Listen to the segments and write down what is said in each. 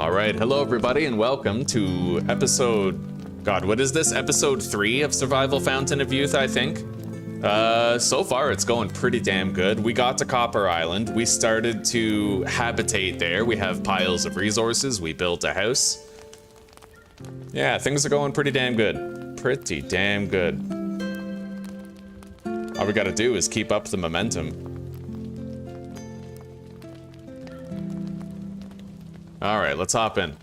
All right, hello everybody, and welcome to episode... God, what is this? Episode 3 of Survival Fountain of Youth, I think. So far it's going pretty damn good. We got to Copper Island. We started to habitate there. We have piles of resources. We built a house. Yeah, things are going pretty damn good. Pretty damn good. All we gotta do is keep up the momentum. All right, let's hop in.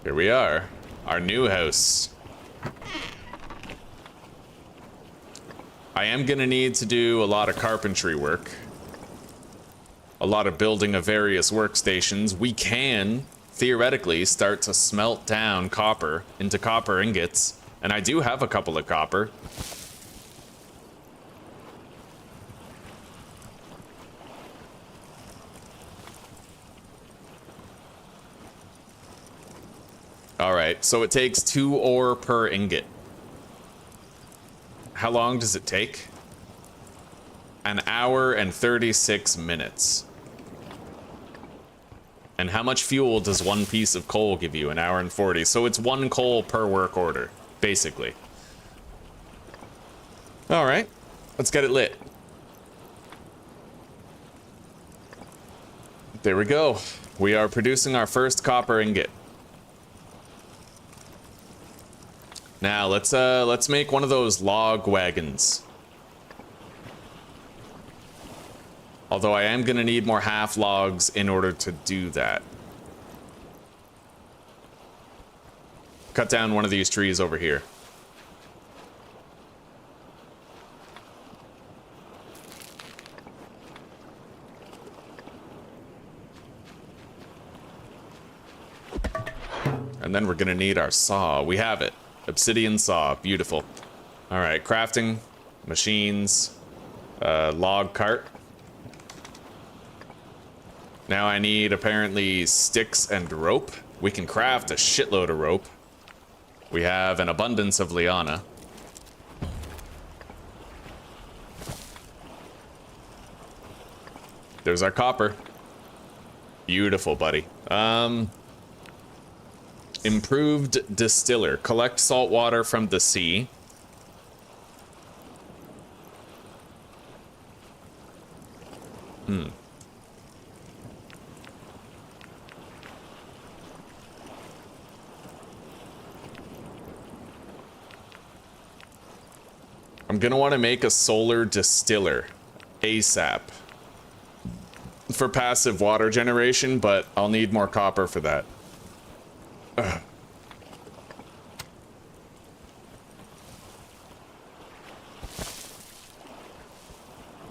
Here we are, our new house. I am gonna need to do a lot of carpentry work. A lot of building of various workstations. We can, theoretically, start to smelt down copper into copper ingots. And I do have a couple of copper. Alright, so it takes 2 ore per ingot. How long does it take? An hour and 36 minutes. And how much fuel does one piece of coal give you? An hour and 40. So it's 1 coal per work order, basically. All right, let's get it lit. There we go. We are producing our first copper ingot. Now let's make one of those log wagons. Although I am gonna need more half logs in order to do that. Cut down one of these trees over here. And then we're gonna need our saw. We have it. Obsidian saw, beautiful. All right, crafting, machines, log cart. Now I need, apparently, sticks and rope. We can craft a shitload of rope. We have an abundance of liana. There's our copper. Beautiful, buddy. Improved distiller. Collect salt water from the sea. I'm gonna want to make a solar distiller ASAP for passive water generation, but I'll need more copper for that. Ugh.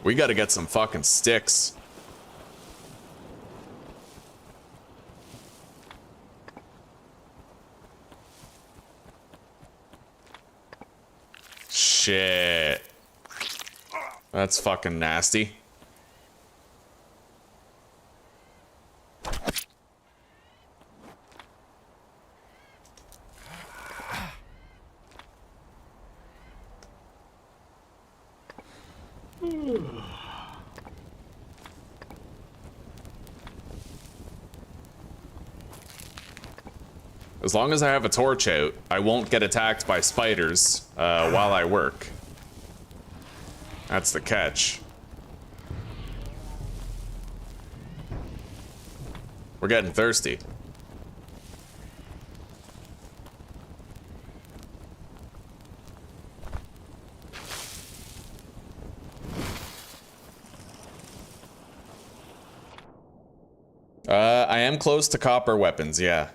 We gotta get some fucking sticks. Shit. That's fucking nasty. As long as I have a torch out, I won't get attacked by spiders while I work. That's the catch. We're getting thirsty. I am close to copper weapons, yeah.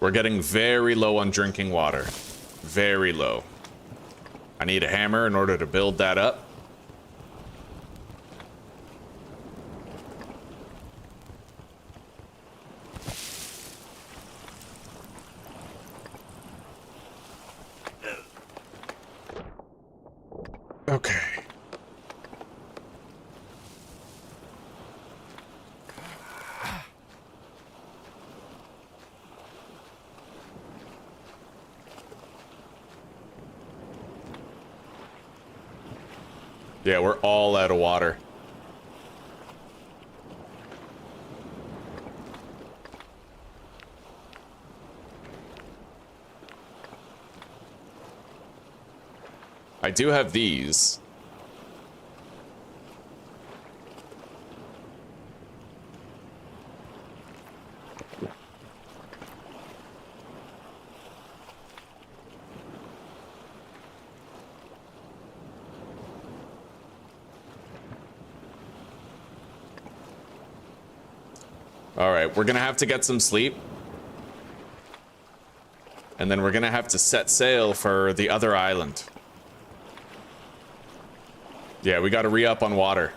We're getting very low on drinking water. Very low. I need a hammer in order to build that up. Yeah, we're all out of water. I do have these. All right, we're gonna have to get some sleep. And then we're gonna have to set sail for the other island. Yeah, we gotta re-up on water.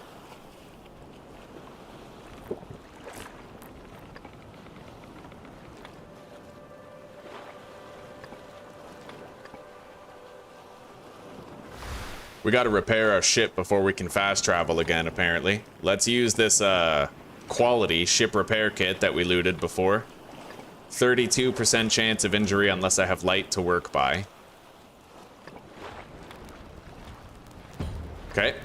We gotta repair our ship before we can fast travel again, apparently. Let's use this, quality ship repair kit that we looted before. 32% chance of injury unless I have light to work by. Okay.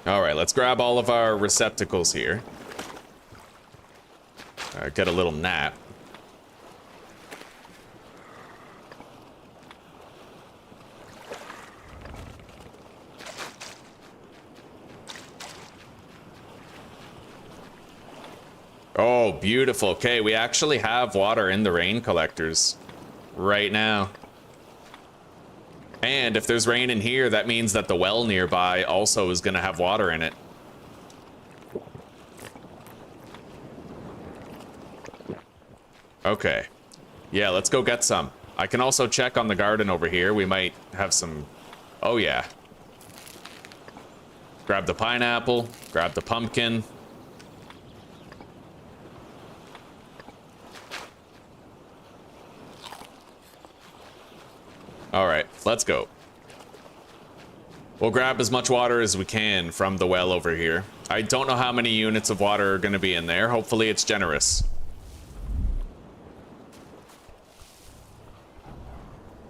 All right, let's grab all of our receptacles here. Get a little nap. Oh, beautiful. Okay, we actually have water in the rain collectors right now. And if there's rain in here, that means that the well nearby also is going to have water in it. Okay. Yeah, let's go get some. I can also check on the garden over here. We might have some... Oh, yeah. Grab the pineapple. Grab the pumpkin. All right, let's go. We'll grab as much water as we can from the well over here. I don't know how many units of water are going to be in there. Hopefully it's generous.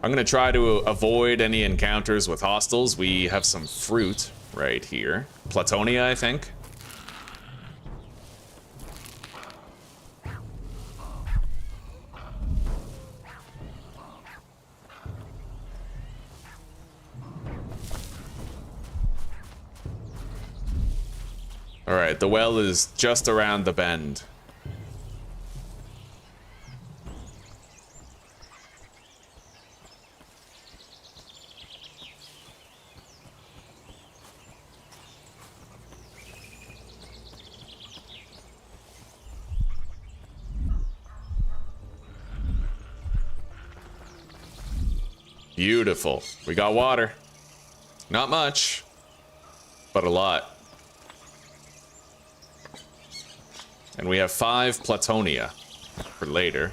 I'm going to try to avoid any encounters with hostiles. We have some fruit right here. Platonia, I think. All right, the well is just around the bend. Beautiful. We got water. Not much, but a lot. And we have 5 Platonia for later.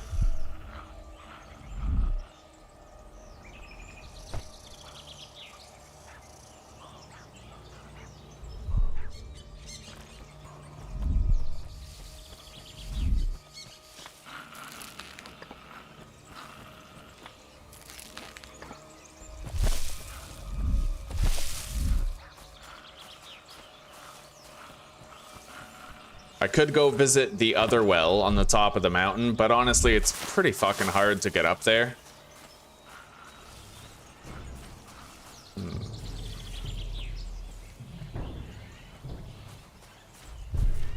I could go visit the other well on the top of the mountain, but honestly, it's pretty fucking hard to get up there.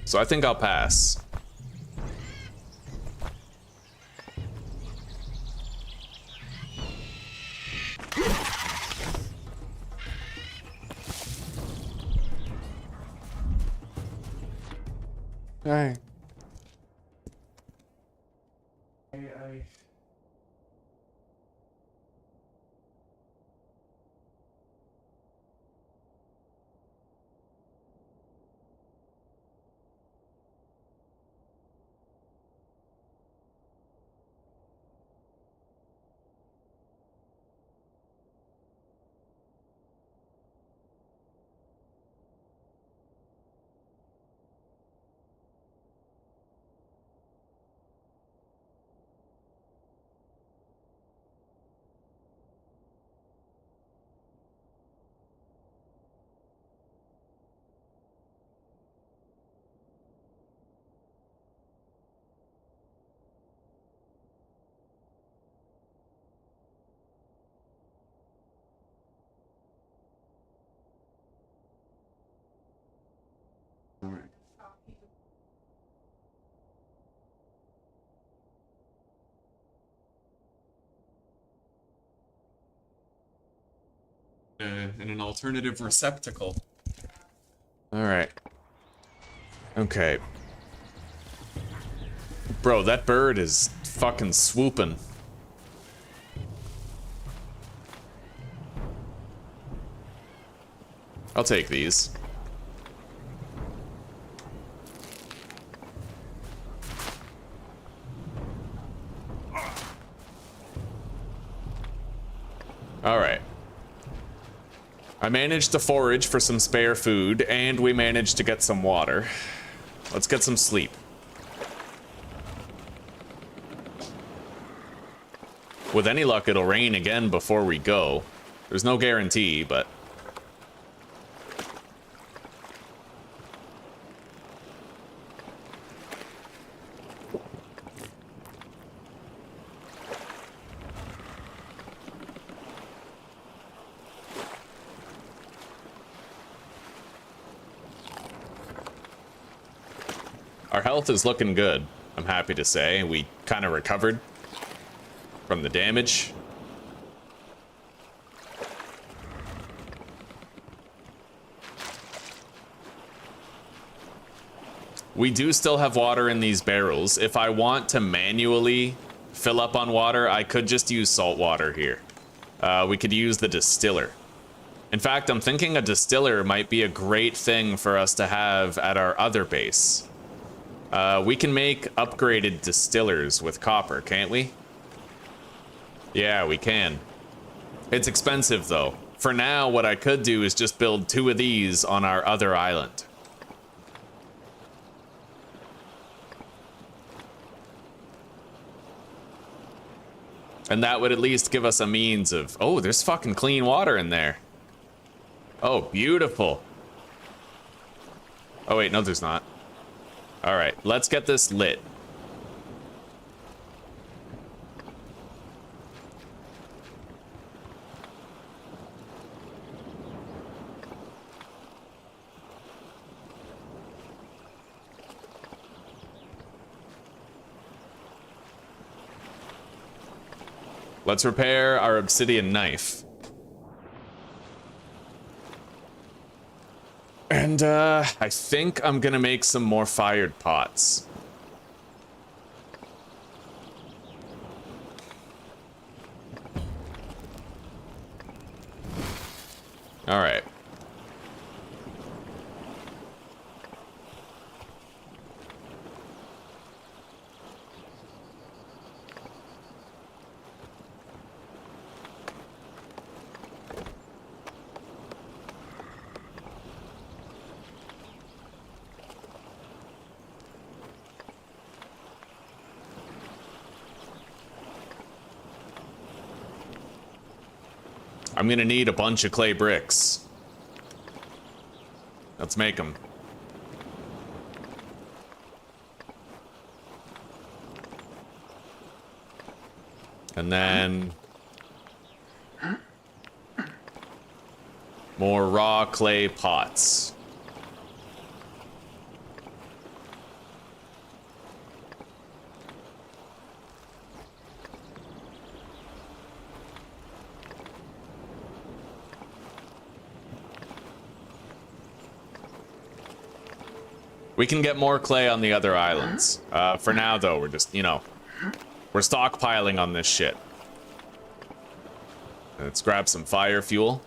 So I think I'll pass. Hey. in an alternative receptacle. All right. Okay. Bro, that bird is fucking swooping. I'll take these. All right. I managed to forage for some spare food, and we managed to get some water. Let's get some sleep. With any luck, it'll rain again before we go. There's no guarantee, but... Our health is looking good, I'm happy to say. We kind of recovered from the damage. We do still have water in these barrels. If I want to manually fill up on water, I could just use salt water here. We could use the distiller. In fact, I'm thinking a distiller might be a great thing for us to have at our other base. We can make upgraded distillers with copper, can't we? Yeah, we can. It's expensive, though. For now, what I could do is just build 2 of these on our other island. And that would at least give us a means of... Oh, there's fucking clean water in there. Oh, beautiful. Oh, wait, no, there's not. All right, let's get this lit. Let's repair our obsidian knife. And, I think I'm gonna make some more fired pots. All right. I'm gonna need a bunch of clay bricks. Let's make them. And then... more raw clay pots. We can get more clay on the other islands. For now, though, we're just, you know, we're stockpiling on this shit. Let's grab some fire fuel.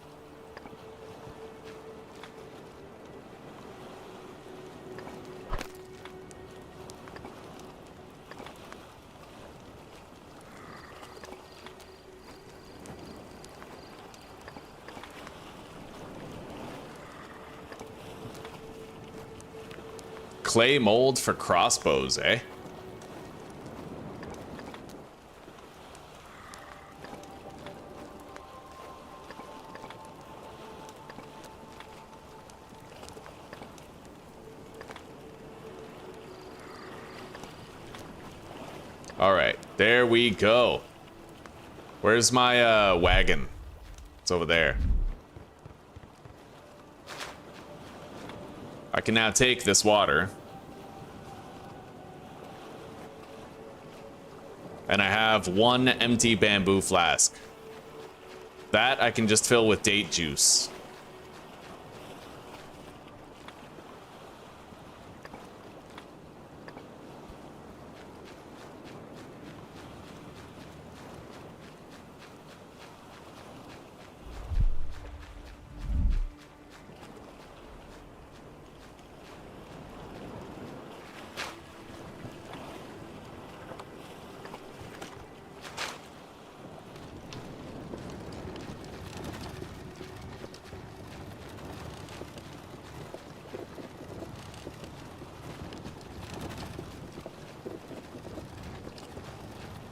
Clay mold for crossbows, eh? All right, there we go. Where's my wagon? It's over there. I can now take this water. And I have 1 empty bamboo flask. That I can just fill with date juice.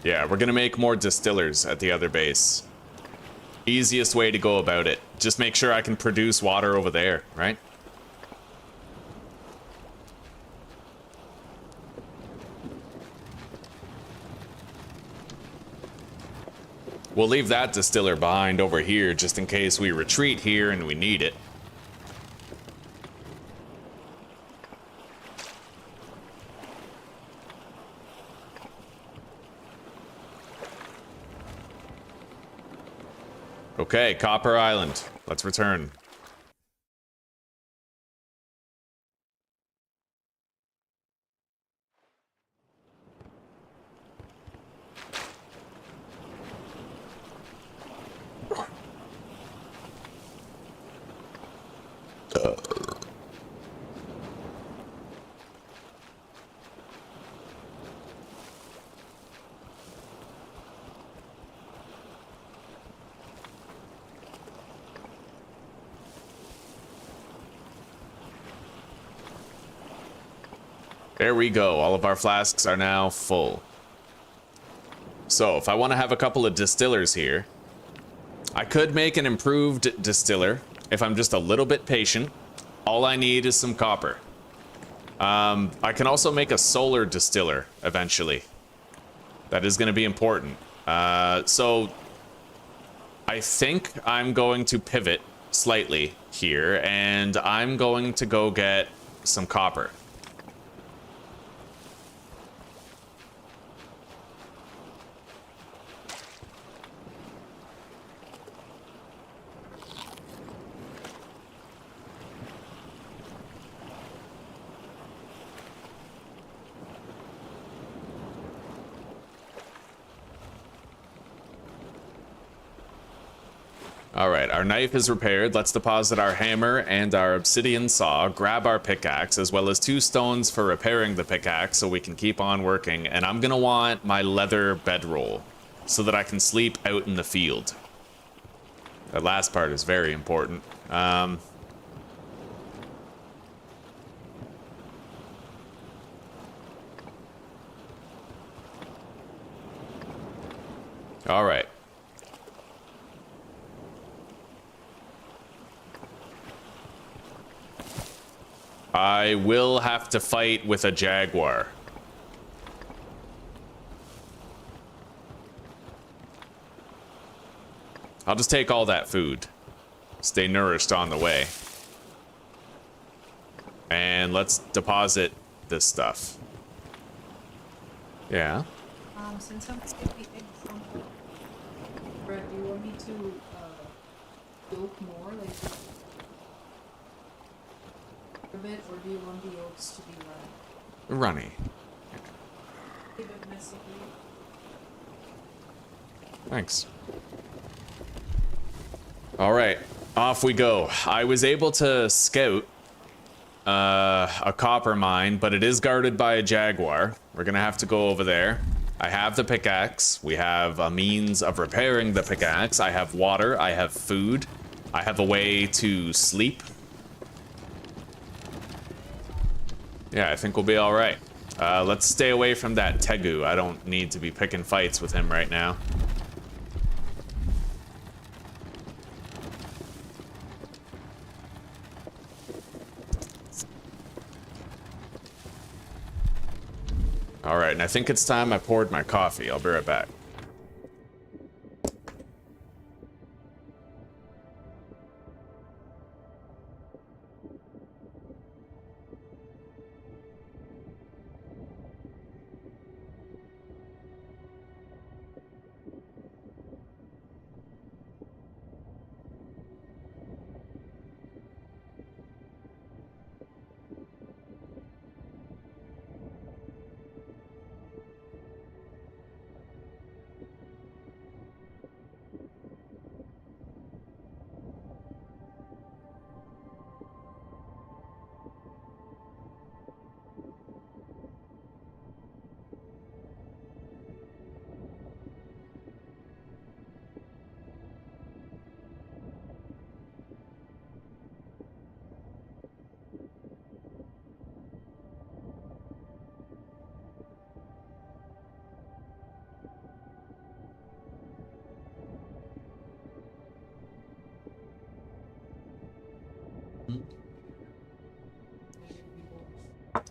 Yeah, we're gonna make more distillers at the other base. Easiest way to go about it. Just make sure I can produce water over there, right? We'll leave that distiller behind over here just in case we retreat here and we need it. Okay, Copper Island. Let's return. There we go. All of our flasks are now full. So if I want to have a couple of distillers here, I could make an improved distiller if I'm just a little bit patient. All I need is some copper. I can also make a solar distiller eventually. That is going to be important. So I think I'm going to pivot slightly here, and I'm going to go get some copper. Alright, our knife is repaired. Let's deposit our hammer and our obsidian saw, grab our pickaxe, as well as 2 stones for repairing the pickaxe so we can keep on working. And I'm gonna want my leather bedroll so that I can sleep out in the field. That last part is very important. Alright. I will have to fight with a jaguar. I'll just take all that food. Stay nourished on the way. And let's deposit this stuff. Yeah. Since I'm skipping example, Brett, do you want me to yolk more, like a bit, or do you want the yolks to be runny? Runny. A bit messy. Thanks. All right, off we go. I was able to scout a copper mine, but it is guarded by a jaguar. We're gonna have to go over there. I have the pickaxe. We have a means of repairing the pickaxe. I have water. I have food. I have a way to sleep. Yeah, I think we'll be all right. Let's stay away from that Tegu. I don't need to be picking fights with him right now. All right, and I think it's time I poured my coffee. I'll be right back.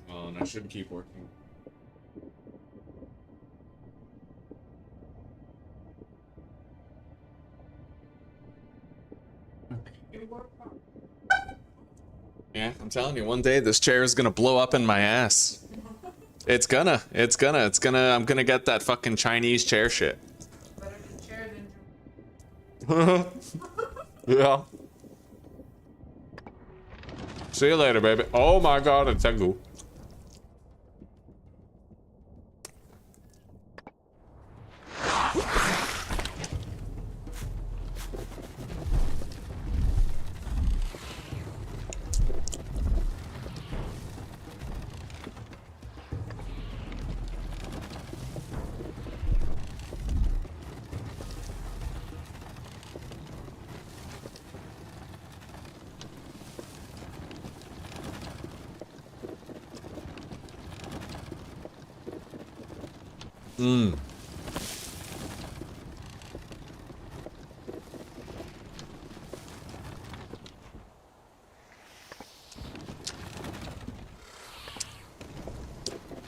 Well, and I should keep working. Yeah, I'm telling you, one day this chair is gonna blow up in my ass. It's gonna. I'm gonna get that fucking Chinese chair shit. Better the chair than Yeah. See you later, baby. Oh my god, it's a goo.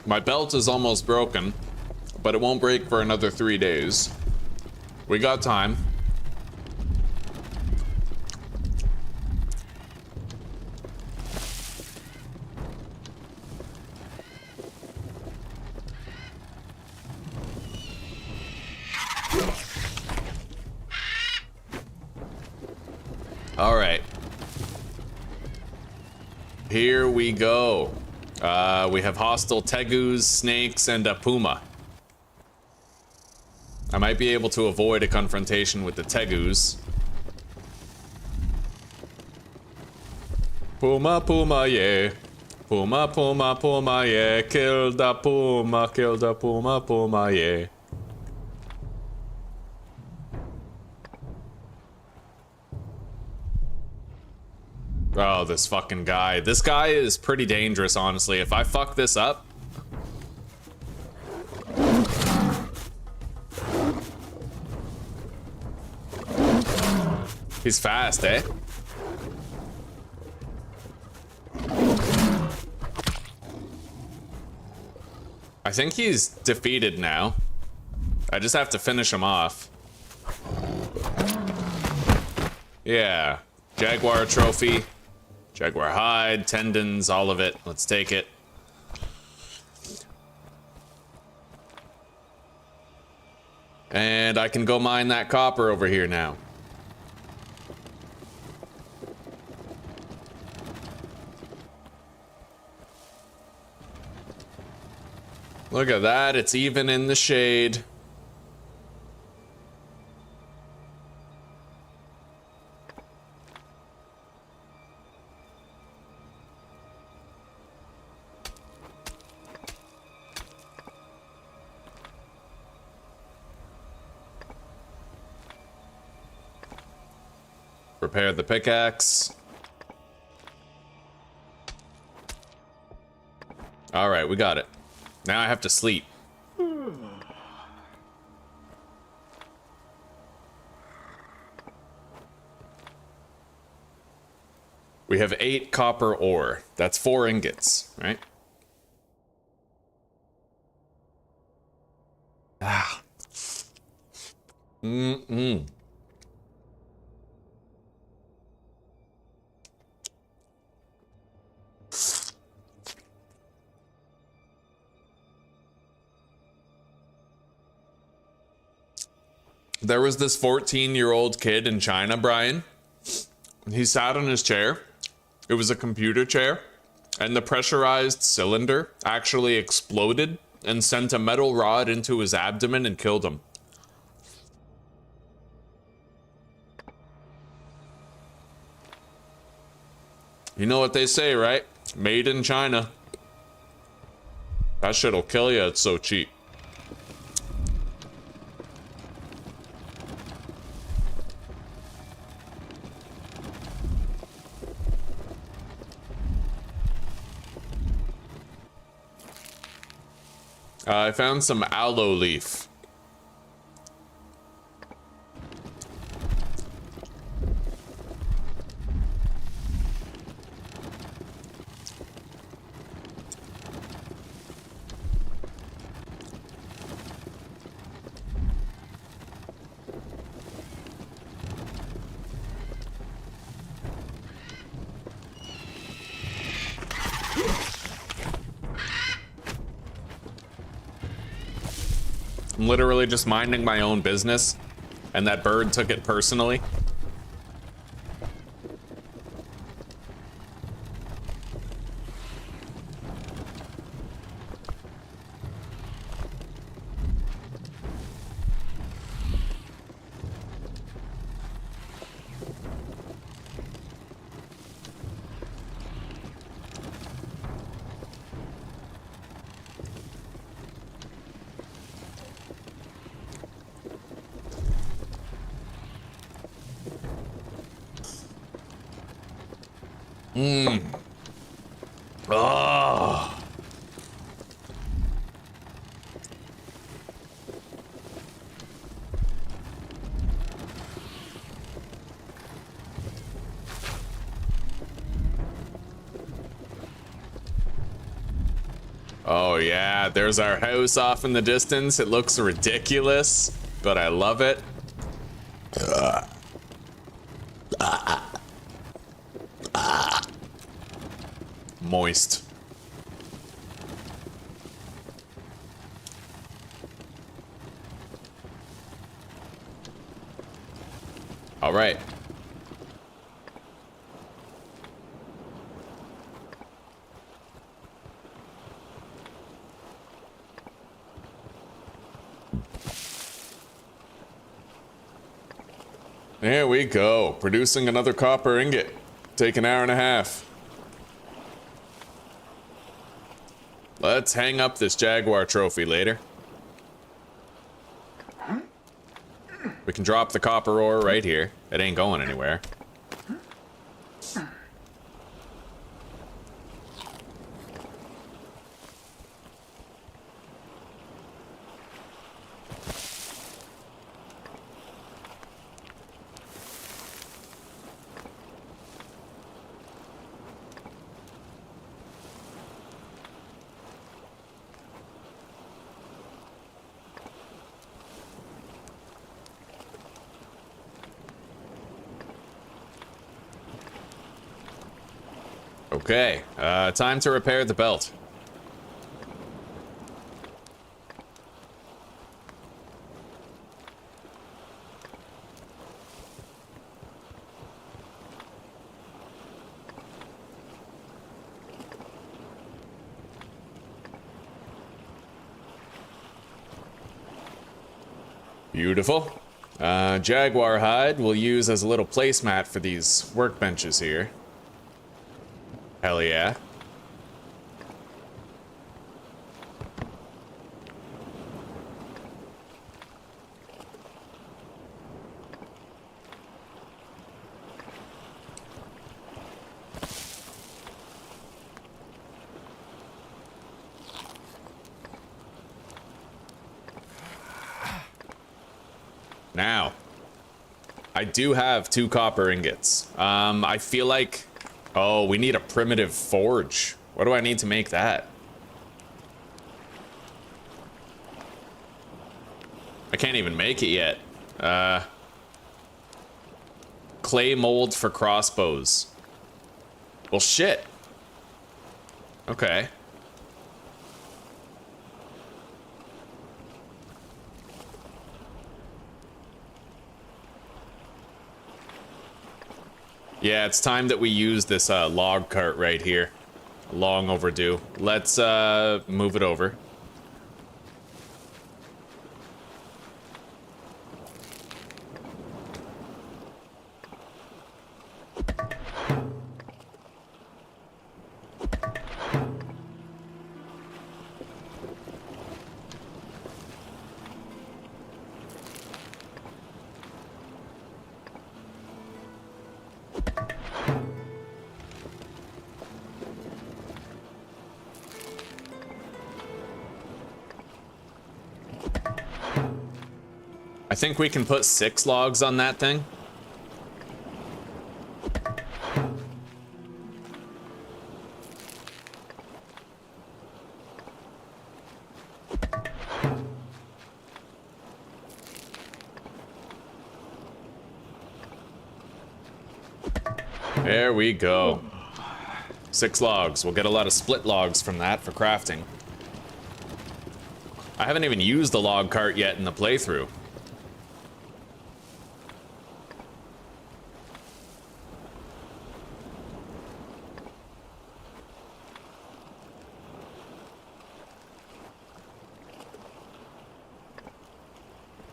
My belt is almost broken, but it won't break for another 3 days. We got time. All right. Here we go. We have hostile tegus, snakes, and a puma. I might be able to avoid a confrontation with the tegus. Puma, puma, yeah. Puma, puma, puma, yeah. Kill the puma, puma, yeah. Oh, this fucking guy. This guy is pretty dangerous, honestly. If I fuck this up... He's fast, eh? I think he's defeated now. I just have to finish him off. Yeah. Jaguar trophy. Jaguar hide, tendons, all of it. Let's take it. And I can go mine that copper over here now. Look at that, it's even in the shade. Prepare the pickaxe. All right, we got it. Now I have to sleep. We have 8 copper ore. That's 4 ingots, right? Ah. There was this 14-year-old kid in China, Brian. He sat on his chair. It was a computer chair. And the pressurized cylinder actually exploded and sent a metal rod into his abdomen and killed him. You know what they say, right? Made in China. That shit'll kill you, it's so cheap. I found some aloe leaf. I'm literally just minding my own business, and that bird took it personally. Oh. Oh yeah, there's our house off in the distance. It looks ridiculous, but I love it. Moist. All right. There we go. Producing another copper ingot. Take an hour and a half. Let's hang up this Jaguar trophy later. We can drop the copper ore right here. It ain't going anywhere. Okay, time to repair the belt. Beautiful. Jaguar hide we'll use as a little placemat for these workbenches here. Hell yeah. Now, I do have 2 copper ingots. I feel like... Oh, we need a primitive forge. What do I need to make that? I can't even make it yet. Clay mold for crossbows. Well, shit. Okay. Yeah, it's time that we use this log cart right here. Long overdue. Let's move it over. I think we can put 6 logs on that thing. There we go. 6 logs. We'll get a lot of split logs from that for crafting. I haven't even used the log cart yet in the playthrough.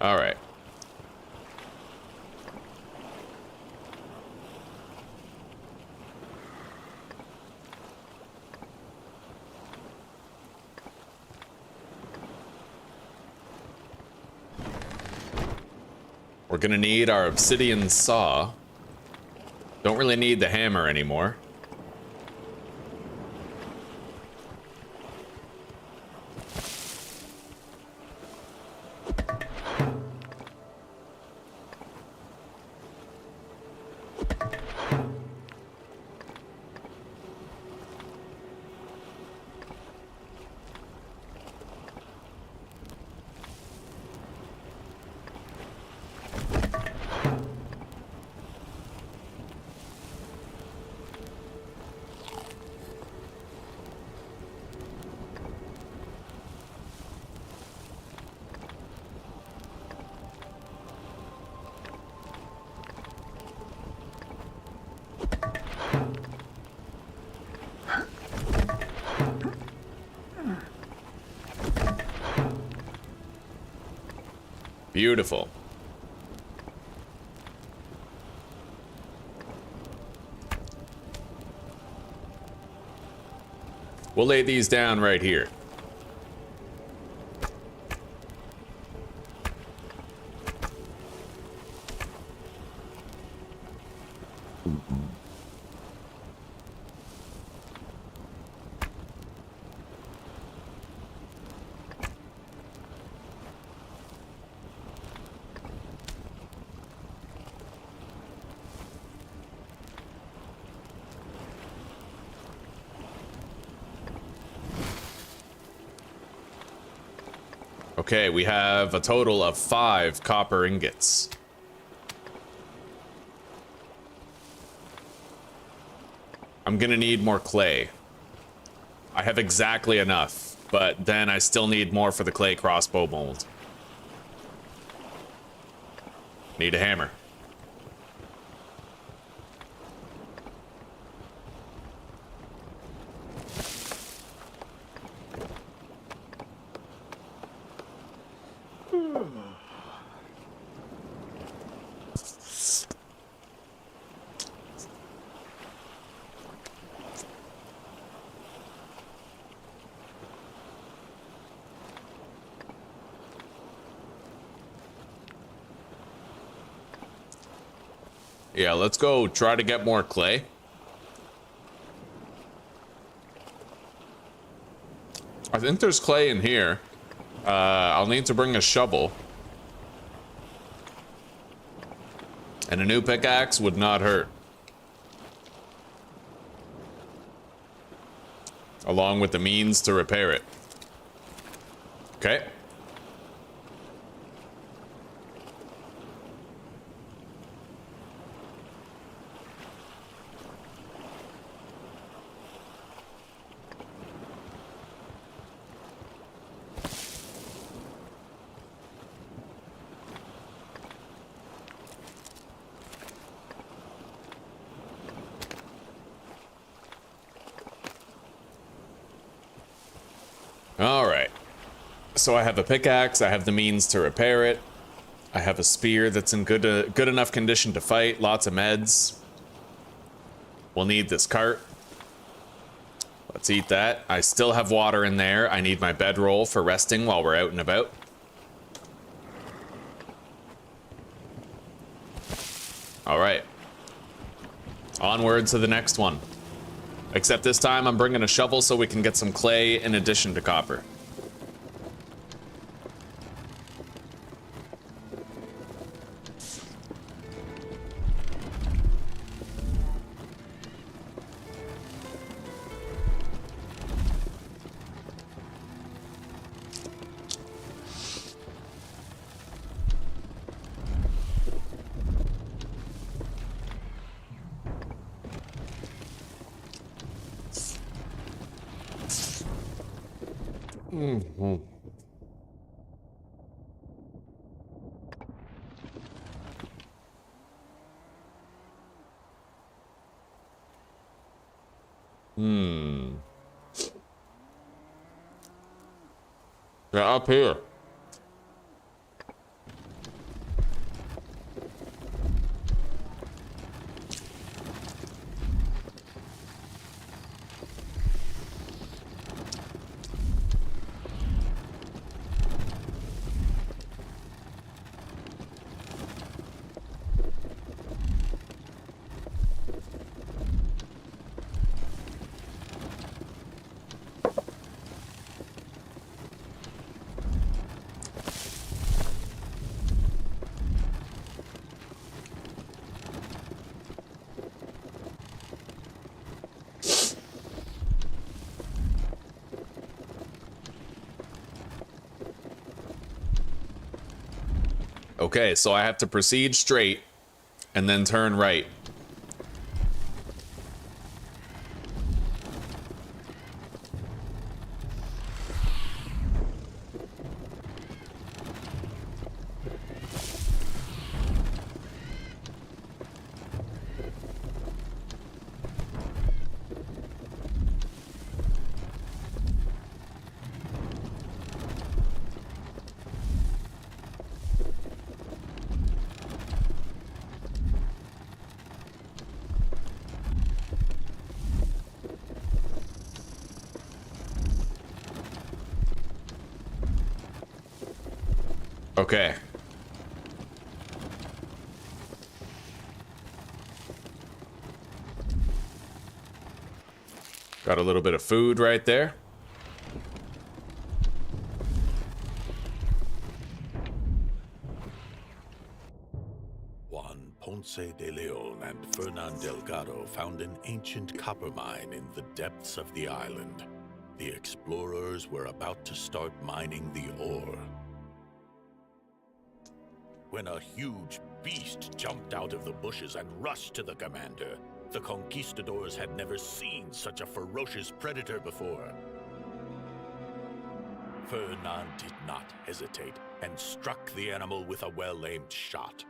All right. We're gonna need our obsidian saw. Don't really need the hammer anymore. Beautiful. We'll lay these down right here. Okay, we have a total of 5 copper ingots. I'm gonna need more clay. I have exactly enough, but then I still need more for the clay crossbow mold. Need a hammer. Yeah, let's go try to get more clay. I think there's clay in here. I'll need to bring a shovel. And a new pickaxe would not hurt. Along with the means to repair it. Okay. All right. So I have a pickaxe, I have the means to repair it. I have a spear that's in good enough condition to fight, lots of meds. We'll need this cart. Let's eat that. I still have water in there. I need my bedroll for resting while we're out and about. All right. Onward to the next one. Except this time I'm bringing a shovel so we can get some clay in addition to copper. Hmm. They're up here. Okay, so I have to proceed straight and then turn right. Okay. Got a little bit of food right there. Juan Ponce de Leon and Fernan Delgado found an ancient copper mine in the depths of the island. The explorers were about to start mining the ore when a huge beast jumped out of the bushes and rushed to the commander. The conquistadors had never seen such a ferocious predator before. Fernan did not hesitate and struck the animal with a well-aimed shot.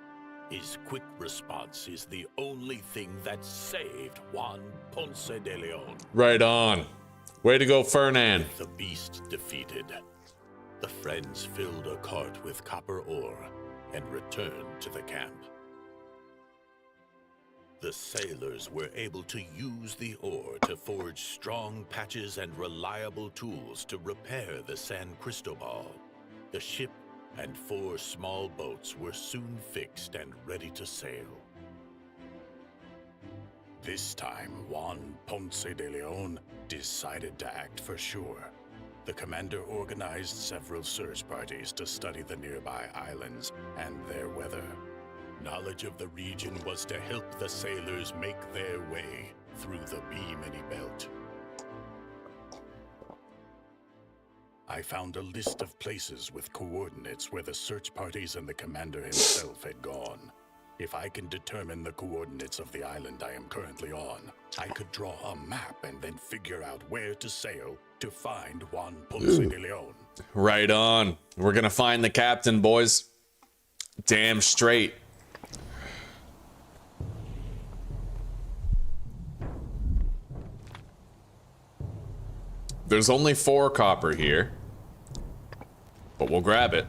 His quick response is the only thing that saved Juan Ponce de Leon. Right on. Way to go, Fernan. With the beast defeated, the friends filled a cart with copper ore and returned to the camp. The sailors were able to use the ore to forge strong patches and reliable tools to repair the San Cristobal. The ship and 4 small boats were soon fixed and ready to sail. This time, Juan Ponce de Leon decided to act for sure. The commander organized several search parties to study the nearby islands and their weather. Knowledge of the region was to help the sailors make their way through the Bimini Belt. I found a list of places with coordinates where the search parties and the commander himself had gone. If I can determine the coordinates of the island I am currently on, I could draw a map and then figure out where to sail to find Juan Ponce de Leon. Right on. We're gonna find the captain, boys. Damn straight. There's only 4 copper here, but we'll grab it.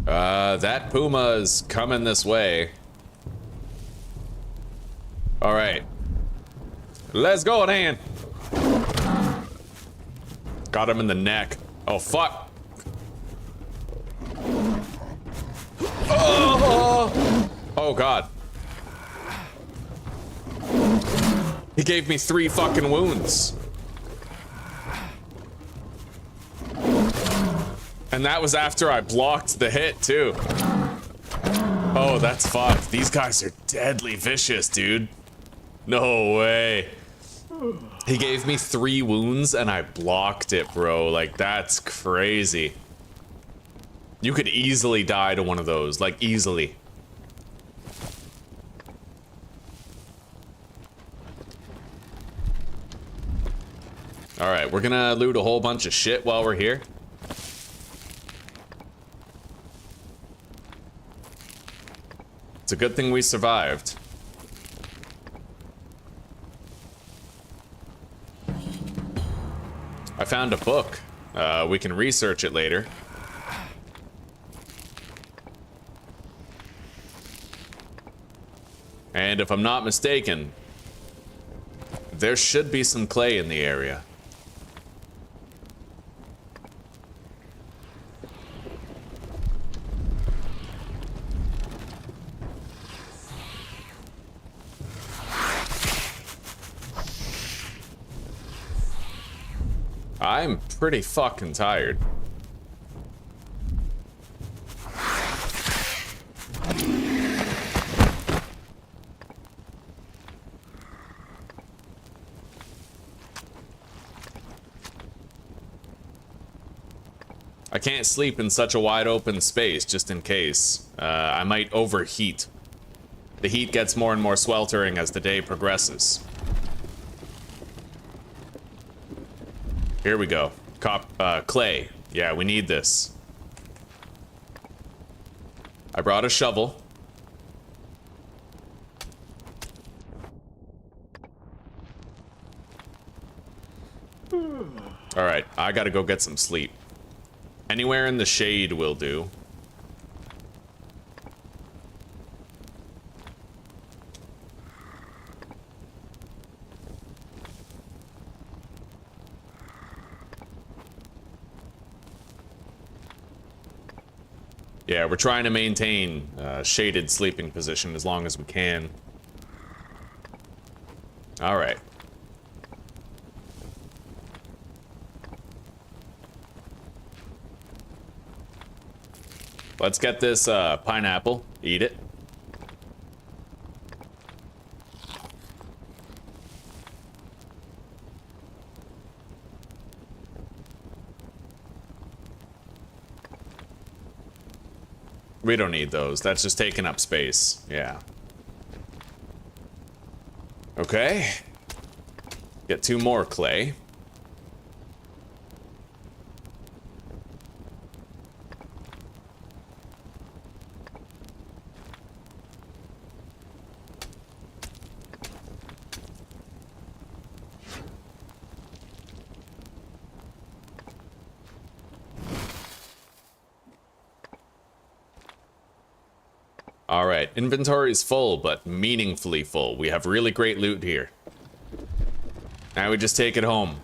That puma's coming this way. All right. Let's go, Dan. Got him in the neck. Oh, fuck. Oh, God. He gave me 3 fucking wounds. And that was after I blocked the hit, too. Oh, that's fucked. These guys are deadly vicious, dude. No way. He gave me 3 wounds and I blocked it, bro. Like, that's crazy. You could easily die to one of those, like, easily. All right, we're gonna loot a whole bunch of shit while we're here. It's a good thing we survived. I found a book. We can research it later. And if I'm not mistaken, there should be some clay in the area. I'm pretty fucking tired. I can't sleep in such a wide open space, just in case. I might overheat. The heat gets more and more sweltering as the day progresses. Here we go. Clay. Yeah, we need this. I brought a shovel. Alright, I gotta go get some sleep. Anywhere in the shade will do. Yeah, we're trying to maintain a shaded sleeping position as long as we can. All right. Let's get this pineapple, eat it. We don't need those. That's just taking up space. Yeah. Okay. Get 2 more clay. All right, inventory is full, but meaningfully full. We have really great loot here. Now we just take it home.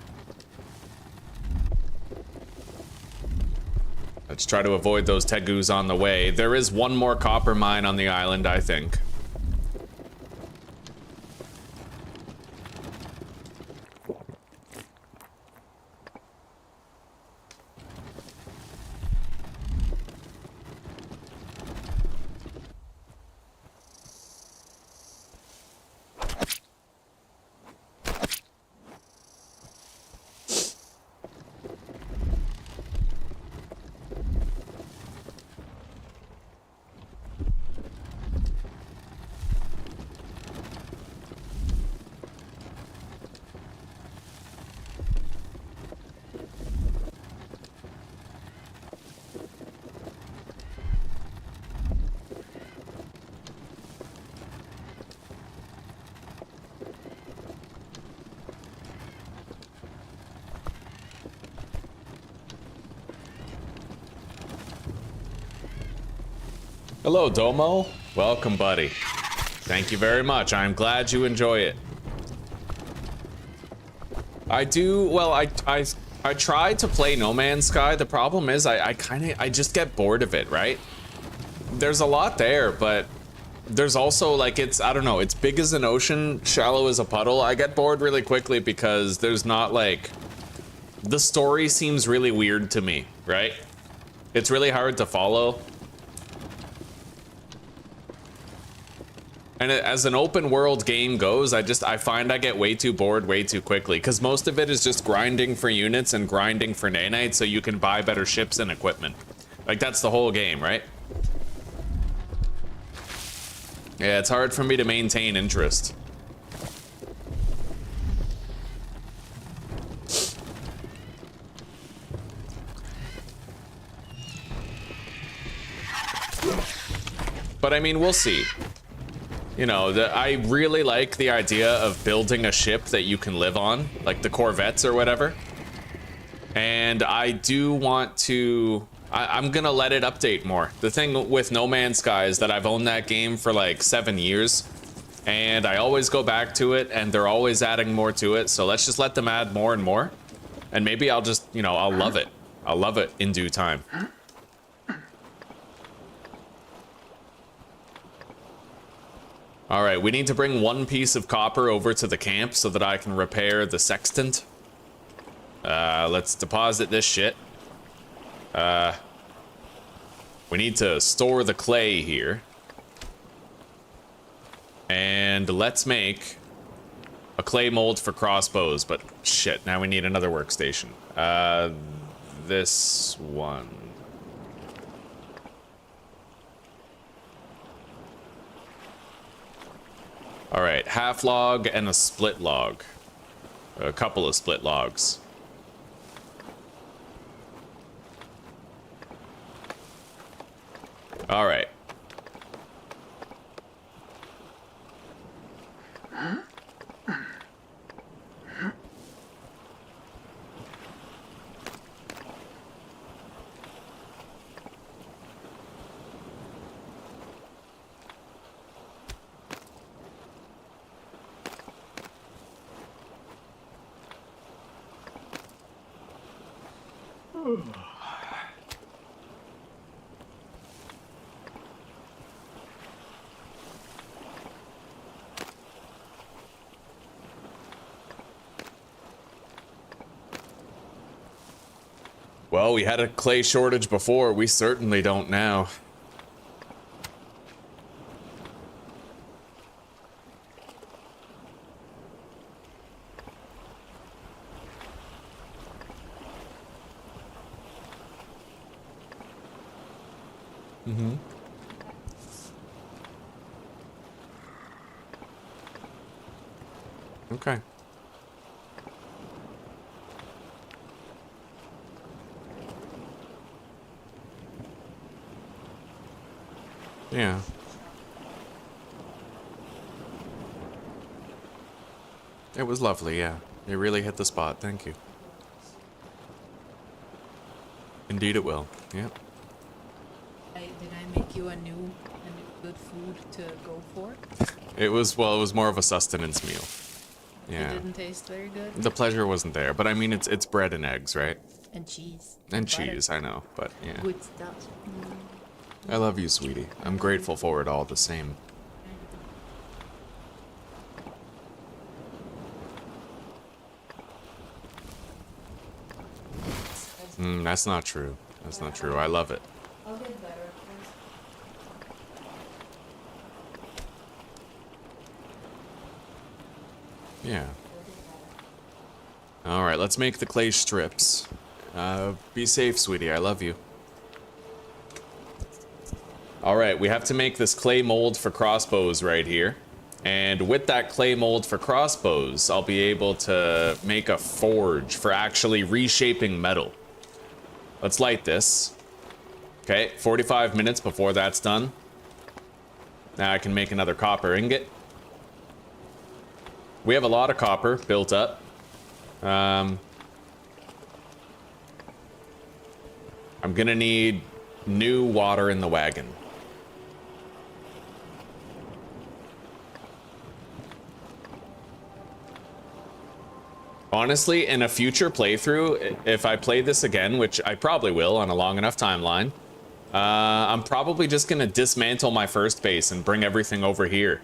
Let's try to avoid those tegus on the way. There is 1 more copper mine on the island, I think. Hello, Domo. Welcome, buddy. Thank you very much. I'm glad you enjoy it. I do, well, I try to play No Man's Sky. The problem is I just get bored of it, right? There's a lot there, but there's also like, I don't know, it's big as an ocean, shallow as a puddle. I get bored really quickly because there's not like, the story seems really weird to me, right? It's really hard to follow. And as an open world game goes, I find I get way too bored way too quickly, because most of it is just grinding for units and grinding for nanites so you can buy better ships and equipment. Like, that's the whole game, right? Yeah, it's hard for me to maintain interest. But I mean, we'll see. You know, I really like the idea of building a ship that you can live on, like the Corvettes or whatever. And I do want to... I'm gonna let it update more. The thing with No Man's Sky is that I've owned that game for like 7 years, and I always go back to it, and they're always adding more to it, so let's just let them add more and more. And maybe I'll just, you know, I'll love it. I'll love it in due time. All right, we need to bring 1 piece of copper over to the camp so that I can repair the sextant. Let's deposit this shit. We need to store the clay here. And let's make a clay mold for crossbows, but shit, now we need another workstation. This one. All right, half log and a split log. A couple of split logs. All right. Well, we had a clay shortage before. We certainly don't now. Mm-hmm. Okay. Yeah. It was lovely, yeah. You really hit the spot, thank you. Indeed it will, yeah. Did I make you a new good food to go for? It was, well, it was more of a sustenance meal. Yeah. It didn't taste very good? The pleasure wasn't there, but I mean, it's bread and eggs, right? And cheese. And butter. cheese, I know, but yeah. Good stuff. I love you, sweetie. I'm grateful for it all the same. That's not true. That's not true. I love it. I'll get better. Yeah. Alright, let's make the clay strips. Be safe, sweetie. I love you. Alright, we have to make this clay mold for crossbows right here. And with that clay mold for crossbows, I'll be able to make a forge for actually reshaping metal. Let's light this. Okay, 45 minutes before that's done. Now I can make another copper ingot. We have a lot of copper built up. I'm gonna need new water in the wagon. Honestly, in a future playthrough, if I play this again, which I probably will on a long enough timeline, I'm probably just gonna dismantle my first base and bring everything over here.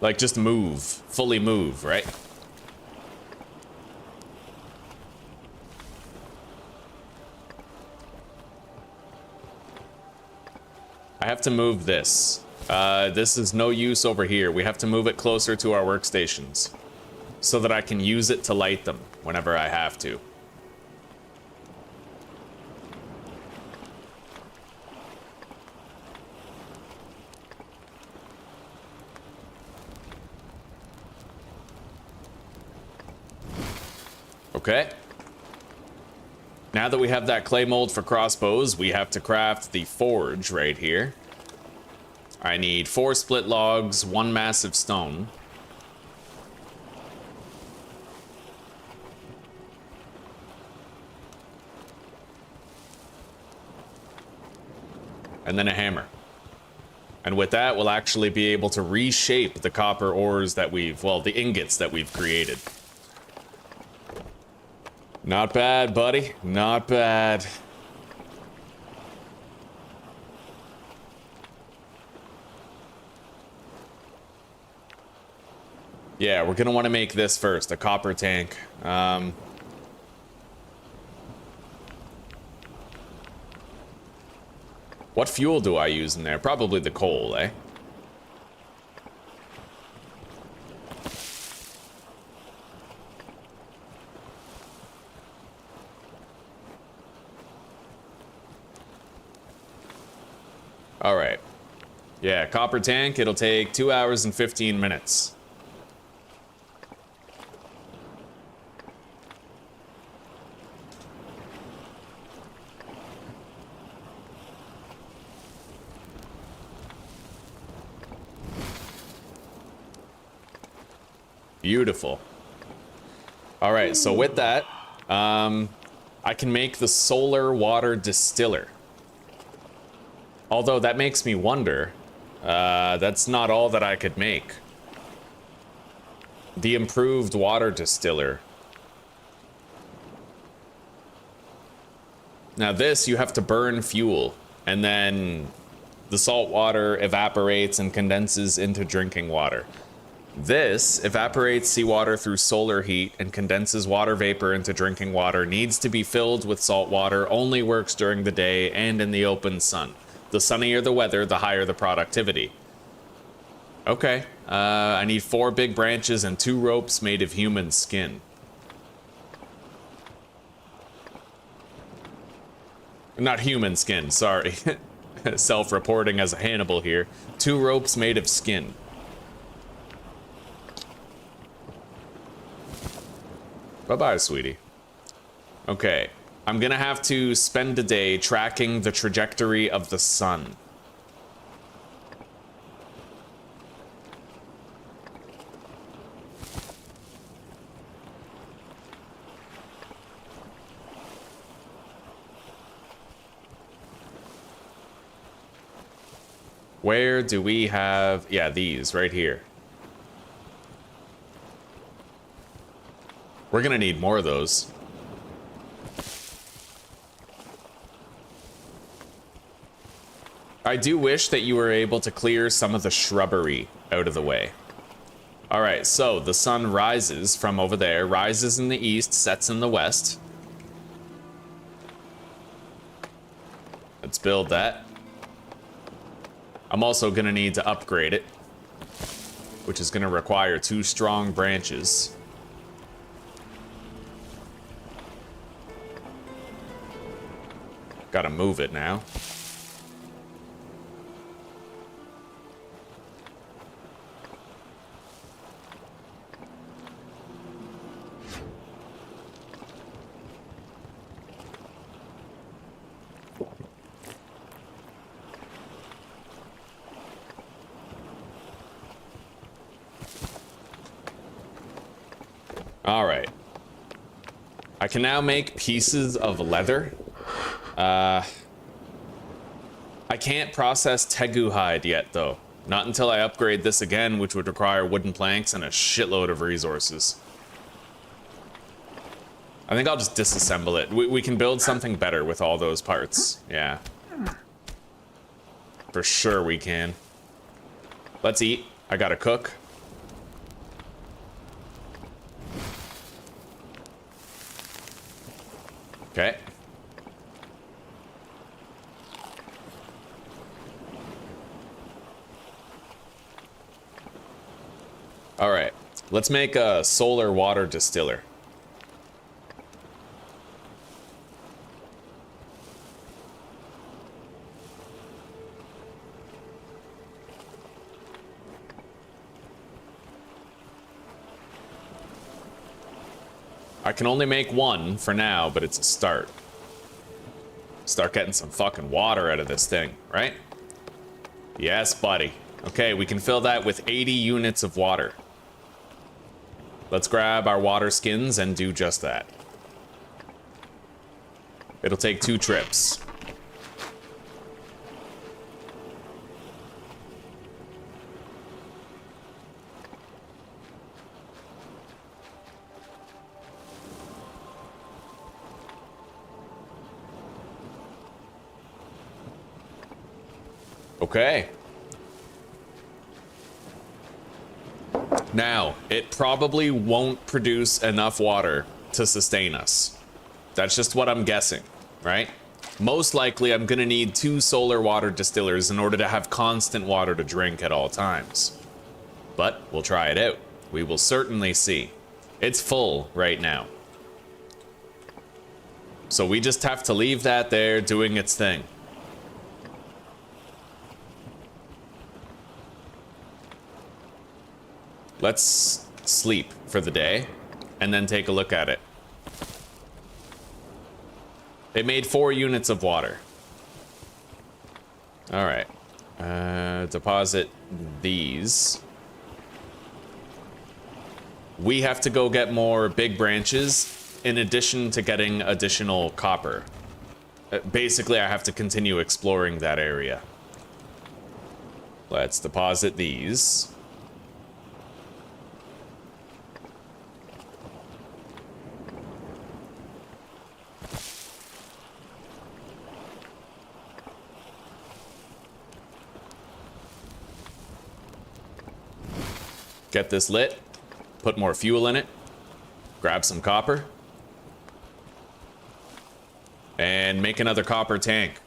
Like, just move. Fully move, right? I have to move this. This is no use over here. We have to move it closer to our workstations so that I can use it to light them whenever I have to. Okay. Now that we have that clay mold for crossbows, we have to craft the forge right here. I need 4 split logs, 1 massive stone. And then a hammer. And with that, we'll actually be able to reshape the copper ores that the ingots that we've created. Not bad, buddy. Not bad. Yeah, we're gonna want to make this first, a copper tank. What fuel do I use in there? Probably the coal, eh? All right. Yeah, copper tank, it'll take 2 hours and 15 minutes. Beautiful. All right, so with that, I can make the solar water distiller. Although that makes me wonder, that's not all that I could make. The improved water distiller. Now this, you have to burn fuel, and then the salt water evaporates and condenses into drinking water. This evaporates seawater through solar heat and condenses water vapor into drinking water, needs to be filled with salt water, only works during the day and in the open sun. The sunnier the weather, the higher the productivity. Okay, I need 4 big branches and 2 ropes made of human skin. Not human skin, sorry. Self-reporting as a Hannibal here. 2 ropes made of skin. Bye-bye, sweetie. Okay, I'm gonna have to spend a day tracking the trajectory of the sun. Where do we have... Yeah, these, right here. We're gonna need more of those. I do wish that you were able to clear some of the shrubbery out of the way. Alright, so the sun rises from over there, rises in the east, sets in the west. Let's build that. I'm also gonna need to upgrade it, which is gonna require 2 strong branches. Gotta move it now. All right. I can now make pieces of leather. I can't process tegu hide yet, though. Not until I upgrade this again, which would require wooden planks and a shitload of resources. I think I'll just disassemble it. We can build something better with all those parts. Yeah. For sure we can. Let's eat. I gotta cook. Okay. All right, let's make a solar water distiller. I can only make 1 for now, but it's a start. Start getting some fucking water out of this thing, right? Yes, buddy. Okay, we can fill that with 80 units of water. Let's grab our water skins and do just that. It'll take 2 trips. Okay. Now, it probably won't produce enough water to sustain us. That's just what I'm guessing, right? Most likely, I'm gonna need 2 solar water distillers in order to have constant water to drink at all times. But we'll try it out. We will certainly see. It's full right now. So we just have to leave that there doing its thing. Let's sleep for the day and then take a look at it. It made 4 units of water. All right. Deposit these. We have to go get more big branches in addition to getting additional copper. Basically, I have to continue exploring that area. Let's deposit these. Get this lit, put more fuel in it, grab some copper, and make another copper tank.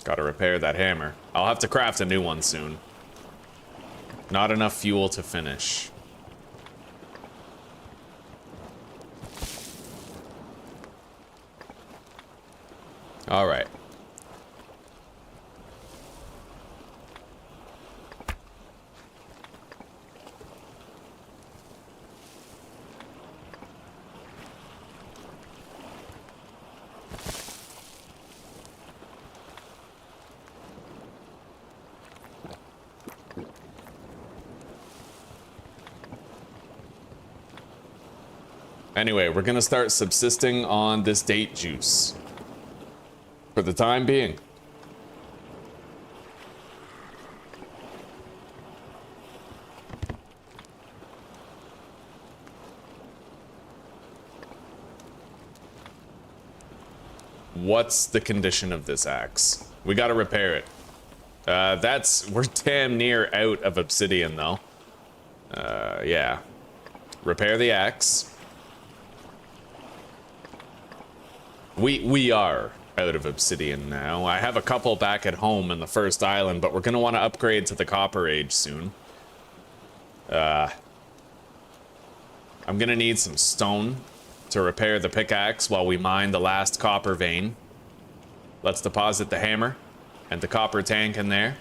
Gotta repair that hammer. I'll have to craft a new one soon. Not enough fuel to finish. All right. Anyway, we're gonna start subsisting on this date juice. For the time being. What's the condition of this axe? We gotta repair it. We're damn near out of obsidian though. Yeah. Repair the axe. We are out of obsidian now. I have a couple back at home in the first island, but we're gonna want to upgrade to the Copper Age soon. I'm gonna need some stone to repair the pickaxe while we mine the last copper vein. Let's deposit the hammer and the copper tank in there.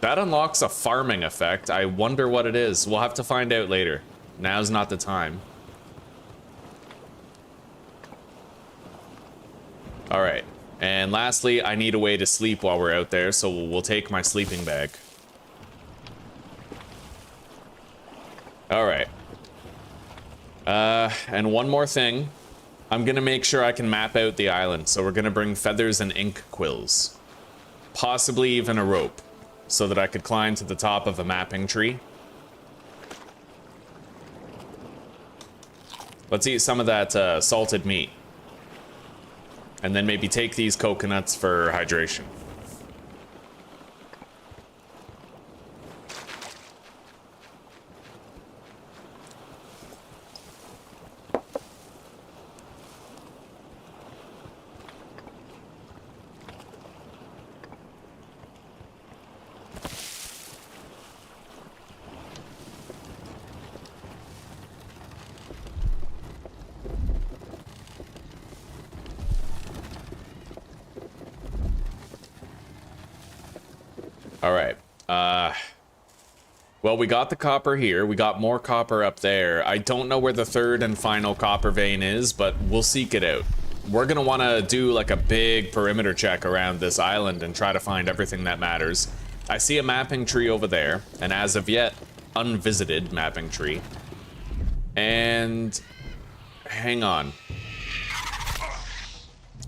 That unlocks a farming effect. I wonder what it is. We'll have to find out later. Now's not the time. All right, and lastly, I need a way to sleep while we're out there, so we'll take my sleeping bag. All right. And one more thing. I'm gonna make sure I can map out the island, so we're gonna bring feathers and ink quills. Possibly even a rope, so that I could climb to the top of a mapping tree. Let's eat some of that salted meat. And then maybe take these coconuts for hydration. All right. Well, we got the copper here. We got more copper up there. I don't know where the third and final copper vein is, but we'll seek it out. we're gonna want to do like a big perimeter check around this island and try to find everything that matters. I see a mapping tree over there, an as of yet unvisited mapping tree. And hang on.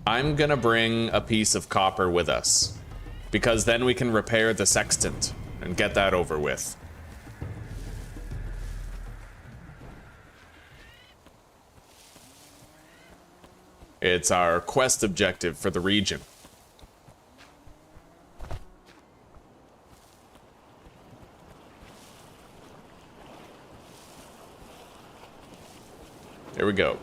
I'm gonna bring a piece of copper with us, because then we can repair the sextant and get that over with. It's our quest objective for the region. There we go.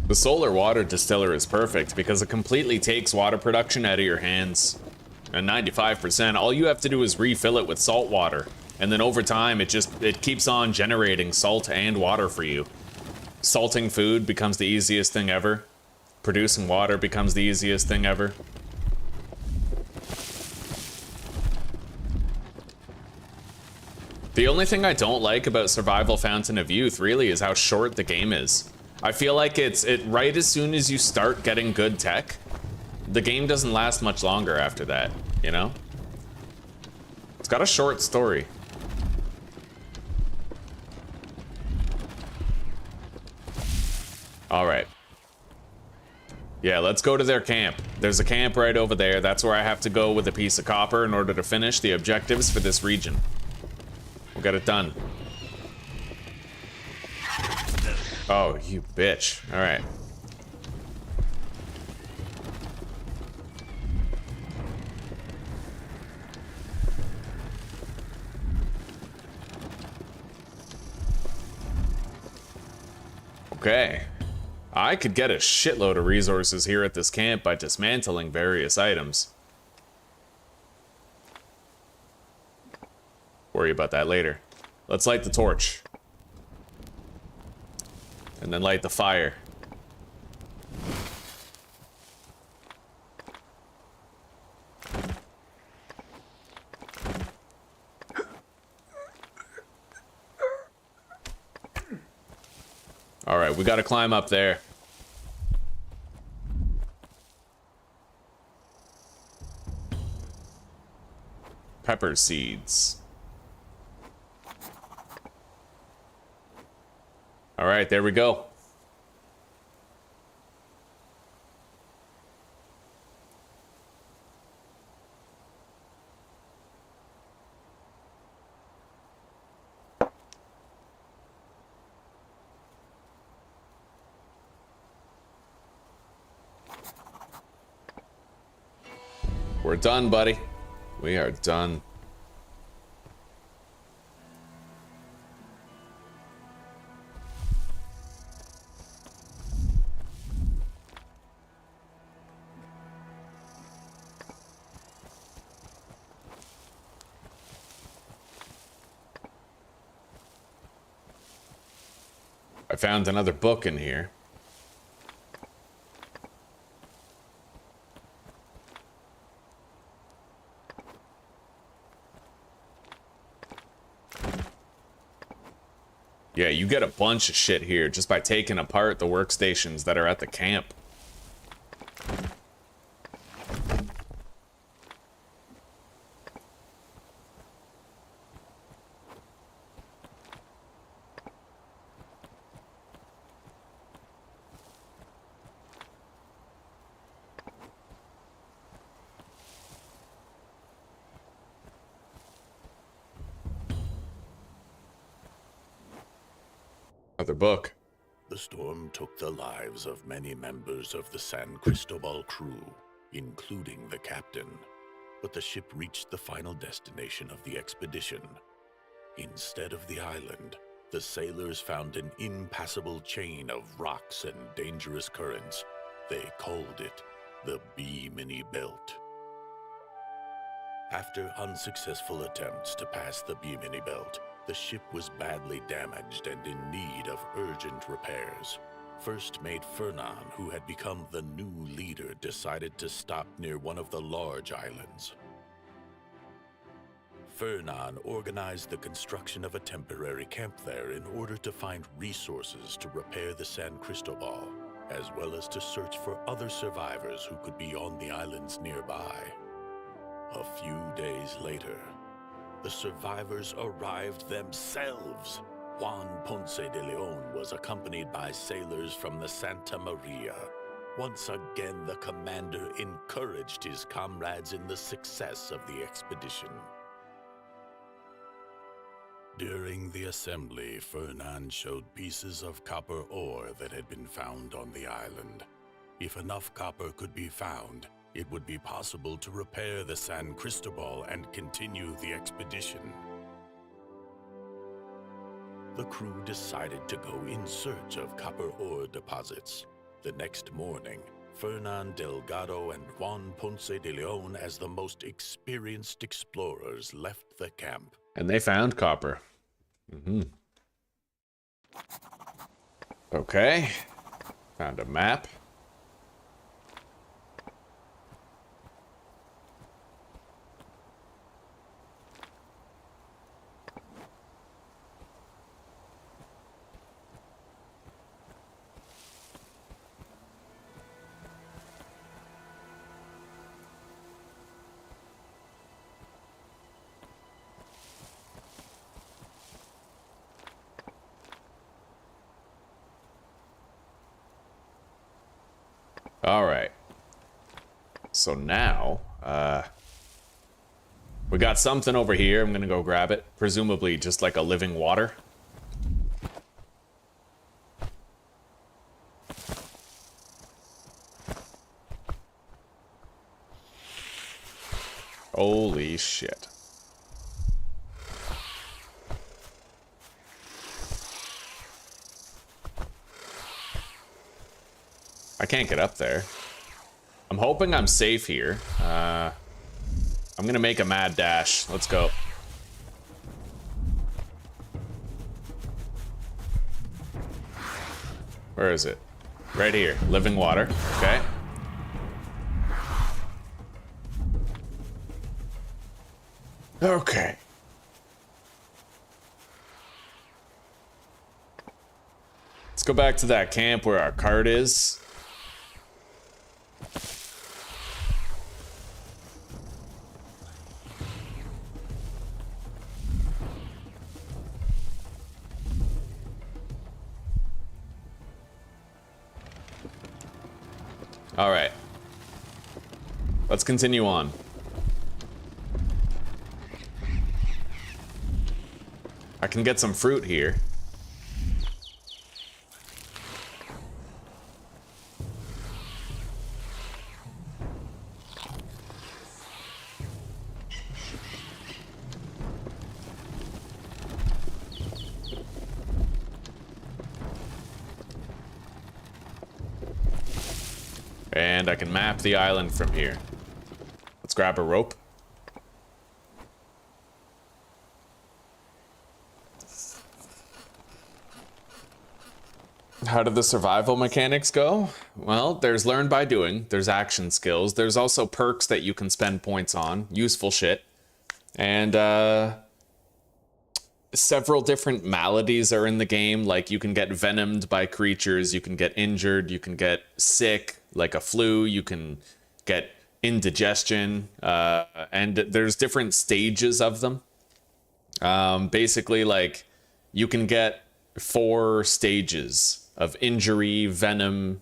The solar water distiller is perfect because it completely takes water production out of your hands. And 95%, all you have to do is refill it with salt water. And then over time, it keeps on generating salt and water for you. Salting food becomes the easiest thing ever. Producing water becomes the easiest thing ever. The only thing I don't like about Survival Fountain of Youth really is how short the game is. I feel like it's right as soon as you start getting good tech, the game doesn't last much longer after that, you know? It's got a short story. All right. Yeah, let's go to their camp. There's a camp right over there. That's where I have to go with a piece of copper in order to finish the objectives for this region. We'll get it done. Oh, you bitch. All right. Okay. I could get a shitload of resources here at this camp by dismantling various items. Worry about that later. Let's light the torch. And then light the fire. All right, we gotta climb up there. Pepper seeds. All right, there we go. We're done, buddy. We are done. I found another book in here. Yeah, you get a bunch of shit here just by taking apart the workstations that are at the camp. Another book. The storm took the lives of many members of the San Cristobal crew, including the captain. But the ship reached the final destination of the expedition. Instead of the island, the sailors found an impassable chain of rocks and dangerous currents. They called it the Bimini Belt. After unsuccessful attempts to pass the Bimini Belt, the ship was badly damaged and in need of urgent repairs. First Mate Fernan, who had become the new leader, decided to stop near one of the large islands. Fernan organized the construction of a temporary camp there in order to find resources to repair the San Cristobal, as well as to search for other survivors who could be on the islands nearby. A few days later, the survivors arrived themselves. Juan Ponce de Leon was accompanied by sailors from the Santa Maria. Once again, the commander encouraged his comrades in the success of the expedition. During the assembly, Fernan showed pieces of copper ore that had been found on the island. If enough copper could be found, it would be possible to repair the San Cristobal and continue the expedition. The crew decided to go in search of copper ore deposits. The next morning, Fernan Delgado and Juan Ponce de Leon, as the most experienced explorers, left the camp. And they found copper. Okay. Found a map. All right. So now, we got something over here. I'm gonna go grab it. Presumably just like a living water. Holy shit. I can't get up there. I'm hoping I'm safe here. I'm gonna make a mad dash. Let's go. Where is it? Right here. Living water. Okay. Okay. Let's go back to that camp where our cart is. All right. Let's continue on. I can get some fruit here. And I can map the island from here. Let's grab a rope. How did the survival mechanics go? Well, there's learn by doing, there's action skills, there's also perks that you can spend points on, useful shit. And several different maladies are in the game, like you can get venomed by creatures, you can get injured, you can get sick, like a flu, you can get indigestion, and there's different stages of them. Basically, like, you can get 4 stages of injury, venom,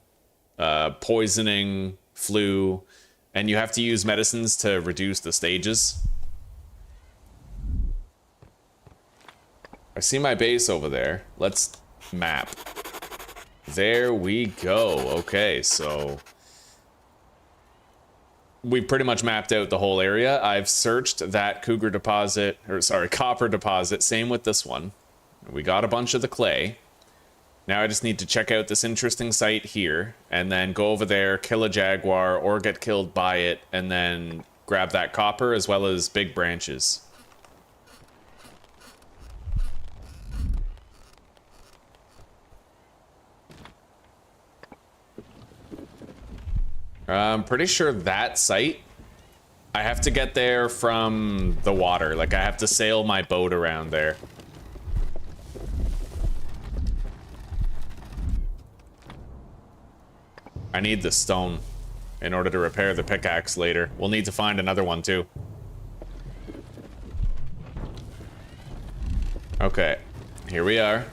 poisoning, flu, and you have to use medicines to reduce the stages. I see my base over there. Let's map. There we go. Okay, so we pretty much mapped out the whole area. I've searched that copper deposit. Same with this one. We got a bunch of the clay. Now I just need to check out this interesting site here, and then go over there, kill a jaguar, or get killed by it, and then grab that copper as well as big branches. I'm pretty sure that site, I have to get there from the water. Like, I have to sail my boat around there. I need the stone in order to repair the pickaxe later. We'll need to find another one, too. Okay, here we are.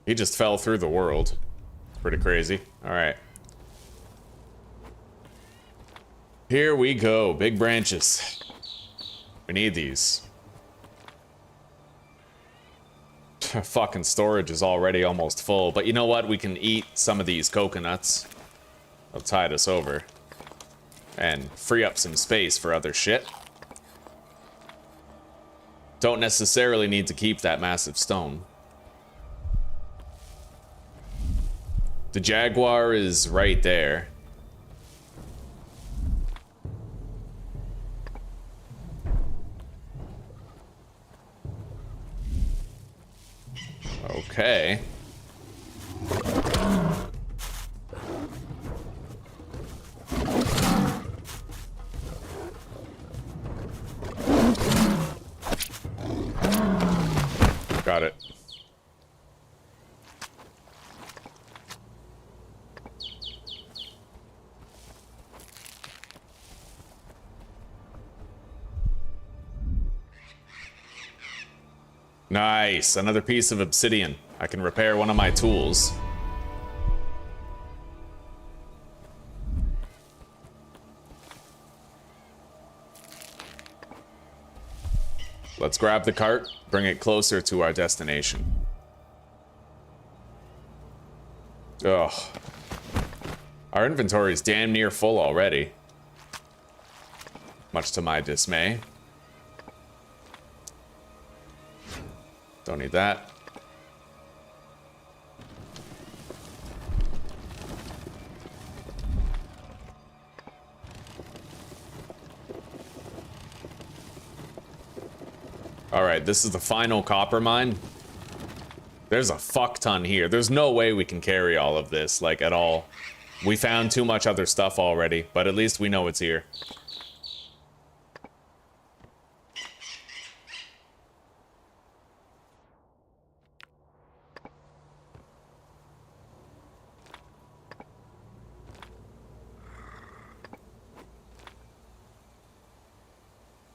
He just fell through the world. Pretty crazy. All right. Here we go. Big branches. We need these. Fucking storage is already almost full. But you know what? We can eat some of these coconuts. They'll tide us over. And free up some space for other shit. Don't necessarily need to keep that massive stone. The jaguar is right there. Okay. Got it. Nice, another piece of obsidian. I can repair one of my tools. Let's grab the cart, bring it closer to our destination. Ugh. Our inventory is damn near full already. Much to my dismay. Don't need that. Alright, this is the final copper mine. There's a fuck ton here. There's no way we can carry all of this, like, at all. We found too much other stuff already, but at least we know it's here.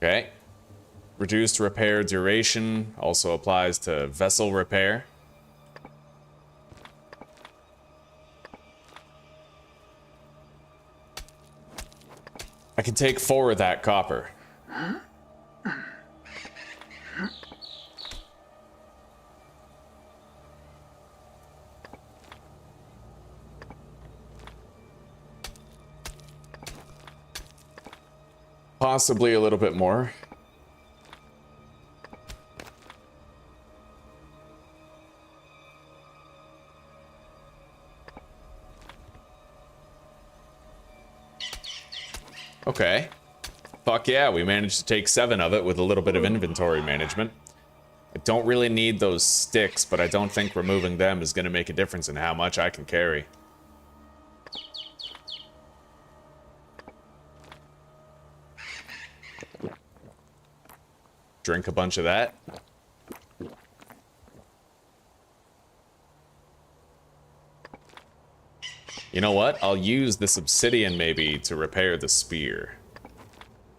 Okay. Reduced repair duration also applies to vessel repair. I can take 4 of that copper. Possibly a little bit more. Okay. Fuck yeah, we managed to take 7 of it with a little bit of inventory management. I don't really need those sticks, but I don't think removing them is going to make a difference in how much I can carry. Drink a bunch of that. You know what? I'll use this obsidian maybe to repair the spear.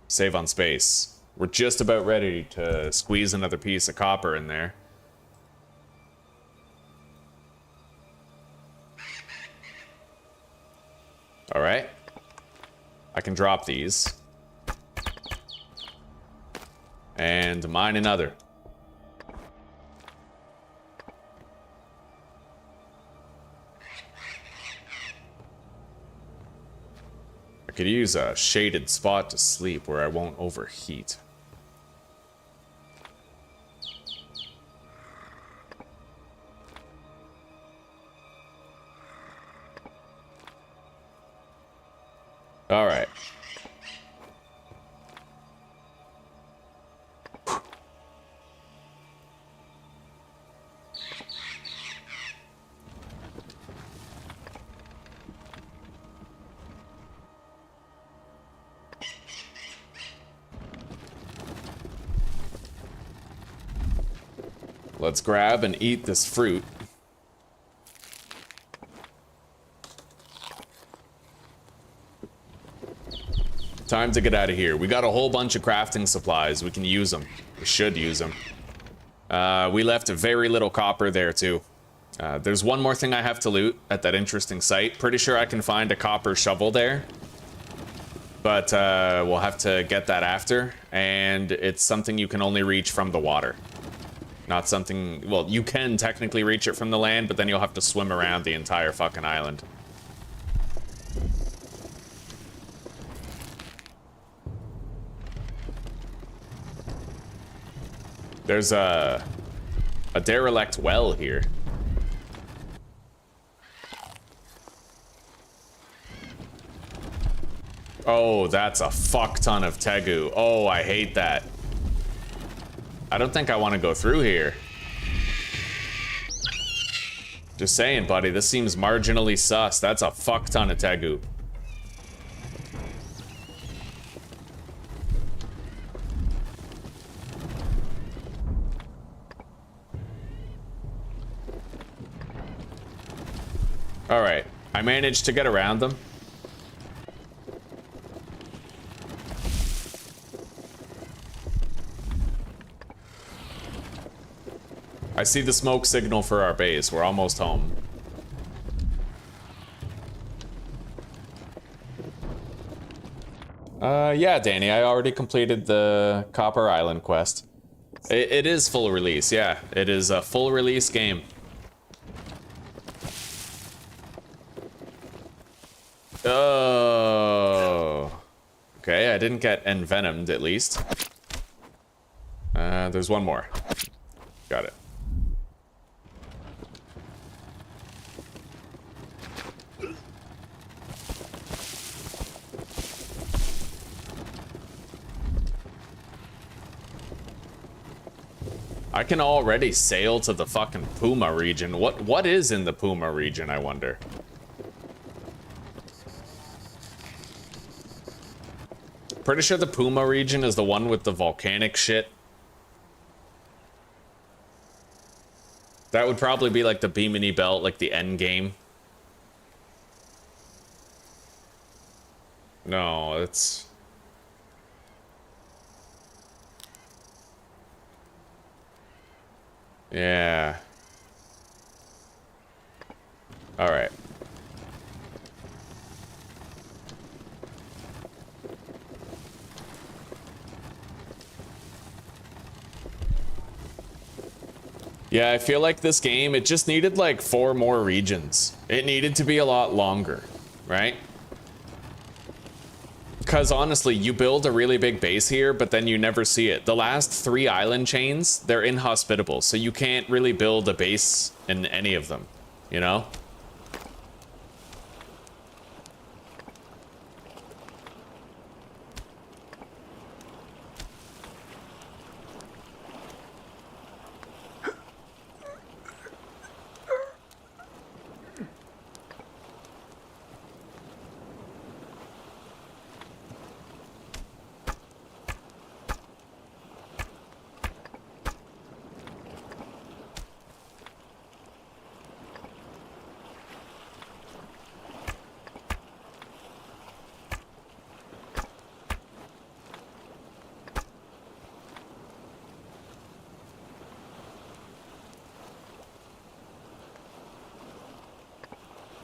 Save on space. We're just about ready to squeeze another piece of copper in there. Alright. I can drop these. And mine another. I could use a shaded spot to sleep where I won't overheat. All right. Let's grab and eat this fruit. Time to get out of here. We got a whole bunch of crafting supplies. We can use them. We should use them. We left very little copper there too. There's one more thing I have to loot at that interesting site. Pretty sure I can find a copper shovel there. But we'll have to get that after. And it's something you can only reach from the water. Not something... Well, you can technically reach it from the land, but then you'll have to swim around the entire fucking island. There's a derelict well here. Oh, that's a fuck ton of tegu. Oh, I hate that. I don't think I want to go through here. Just saying, buddy, this seems marginally sus. That's a fuck ton of tegu. Alright, I managed to get around them. I see the smoke signal for our base. We're almost home. Yeah, Danny, I already completed the Copper Island quest. It is full release, yeah. It is a full release game. Oh. Okay, I didn't get envenomed at least. There's one more. Got it. I can already sail to the fucking Puma region. What is in the Puma region, I wonder? Pretty sure the Puma region is the one with the volcanic shit. That would probably be like the Bimini Belt, like the end game. No, it's... Yeah. All right. Yeah, I feel like this game, it just needed like 4 more regions. It needed to be a lot longer, right? Because honestly, you build a really big base here, but then you never see it. The last 3 island chains, they're inhospitable, so you can't really build a base in any of them, you know?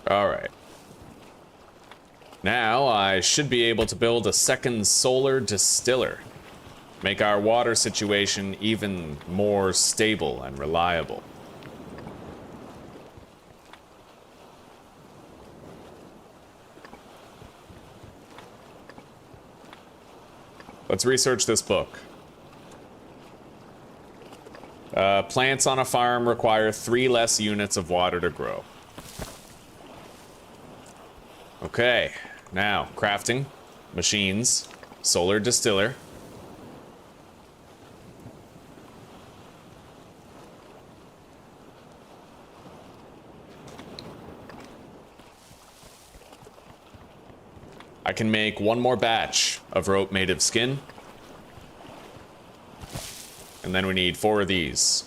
All right. Now I should be able to build a second solar distiller. Make our water situation even more stable and reliable. Let's research this book. Plants on a farm require 3 less units of water to grow. Okay, now crafting, machines, solar distiller. I can make 1 more batch of rope made of skin. And then we need 4 of these.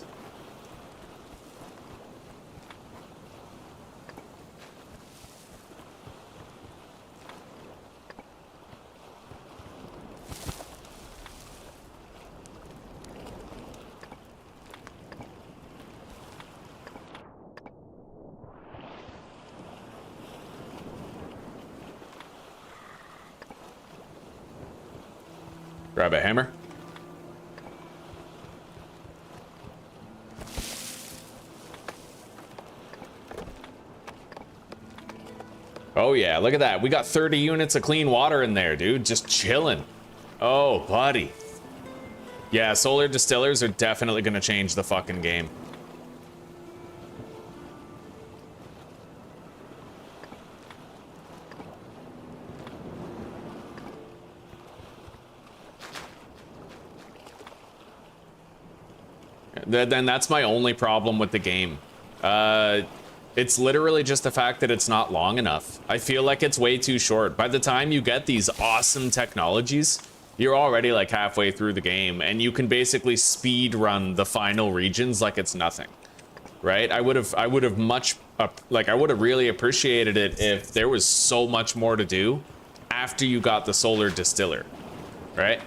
Grab a hammer. Oh yeah, look at that. We got 30 units of clean water in there, dude. Just chilling. Oh, buddy. Yeah, solar distillers are definitely gonna change the fucking game. Then that's my only problem with the game. It's literally just the fact that it's not long enough. I feel like it's way too short. By the time you get these awesome technologies, you're already like halfway through the game, and you can basically speed run the final regions like it's nothing, right? I would have really appreciated it if there was so much more to do after you got the solar distiller, right?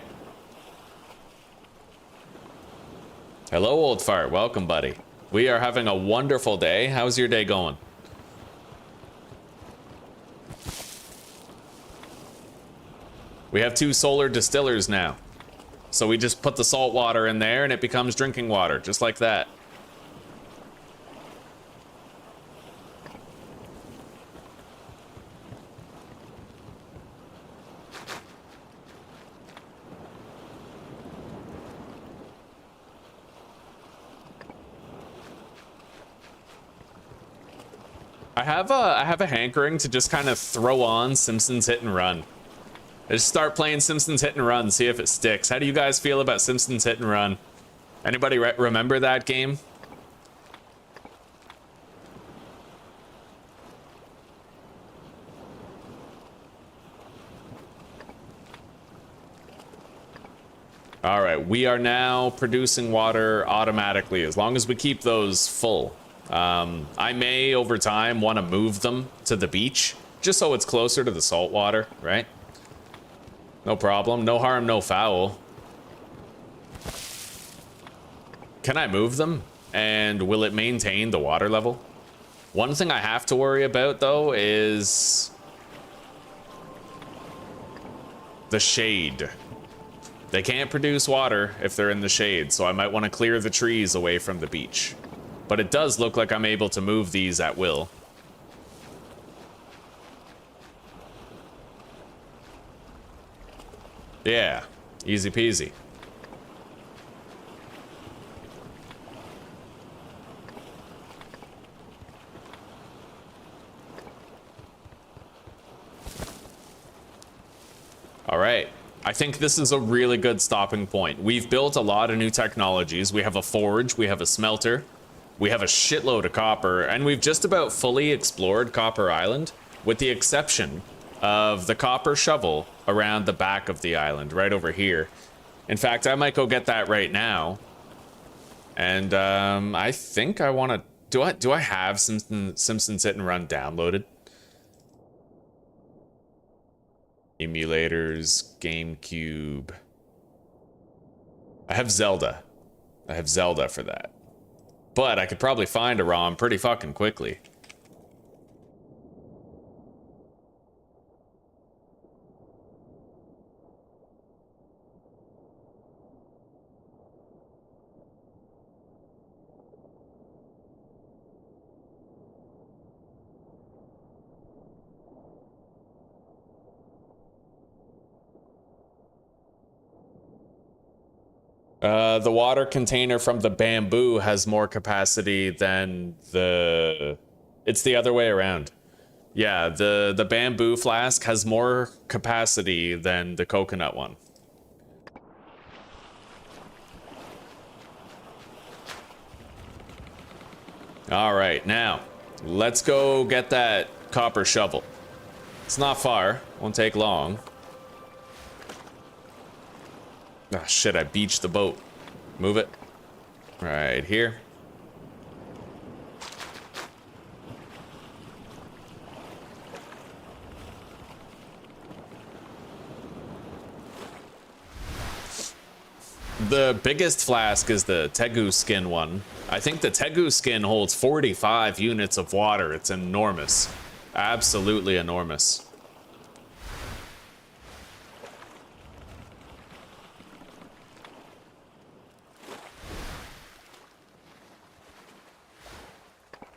Hello, old fart. Welcome, buddy. We are having a wonderful day. How's your day going? We have 2 solar distillers now. So we just put the salt water in there and it becomes drinking water, just like that. I have a hankering to just kind of throw on Simpsons Hit and Run. I just start playing Simpsons Hit and Run, see if it sticks. How do you guys feel about Simpsons Hit and Run? Anybody remember that game? All right, we are now producing water automatically as long as we keep those full. I may, over time, want to move them to the beach, just so it's closer to the salt water, right? No problem. No harm, no foul. Can I move them? And will it maintain the water level? One thing I have to worry about, though, is the shade. They can't produce water if they're in the shade, so I might want to clear the trees away from the beach. But it does look like I'm able to move these at will. Yeah, easy peasy. All right. I think this is a really good stopping point. We've built a lot of new technologies. We have a forge, we have a smelter, we have a shitload of copper, and we've just about fully explored Copper Island, with the exception of the copper shovel around the back of the island, right over here. In fact, I might go get that right now. And I think I want to... Do I have Simpsons Hit and Run downloaded? Emulators, GameCube. I have Zelda. I have Zelda for that. But I could probably find a ROM pretty fucking quickly. The water container from the bamboo has more capacity than the... It's the other way around. Yeah, the bamboo flask has more capacity than the coconut one. All right, now, let's go get that copper shovel. It's not far, won't take long. Ah, shit, I beached the boat. Move it. Right here. The biggest flask is the tegu skin one. I think the tegu skin holds 45 units of water. It's enormous. Absolutely enormous.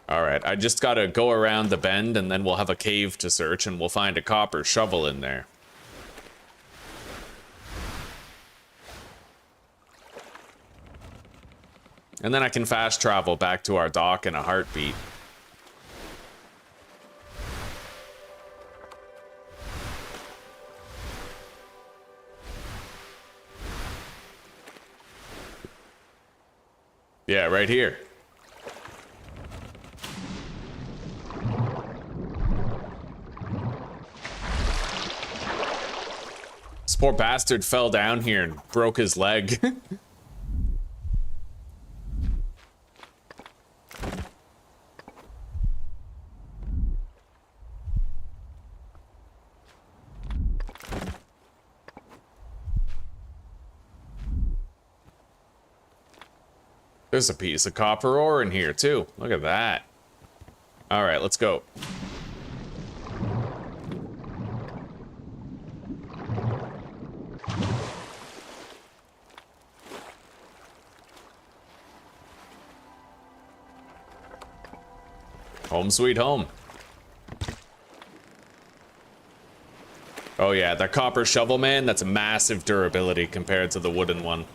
All right, I just gotta go around the bend and then we'll have a cave to search and we'll find a copper shovel in there. And then I can fast travel back to our dock in a heartbeat. Yeah, right here. This poor bastard fell down here and broke his leg. There's a piece of copper ore in here, too. Look at that. All right, let's go. Home sweet home. Oh yeah, that copper shovel, man, that's massive durability compared to the wooden one.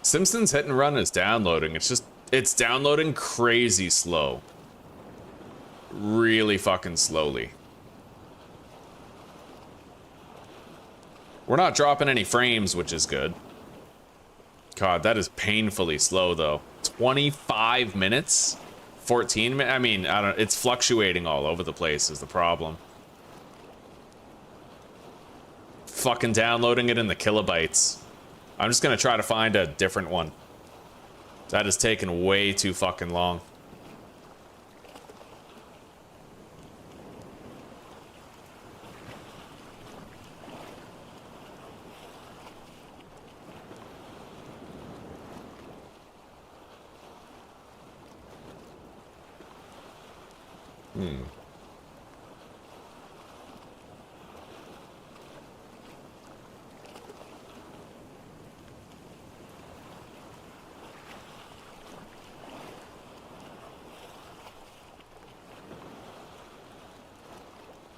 Simpsons Hit and Run is downloading. It's downloading crazy slow. Really fucking slowly. We're not dropping any frames, which is good. God, that is painfully slow though. 25 minutes? 14 minutes? I mean, I don't, it's fluctuating all over the place is the problem. Fucking downloading it in the kilobytes. I'm just gonna try to find a different one. That is taking way too fucking long.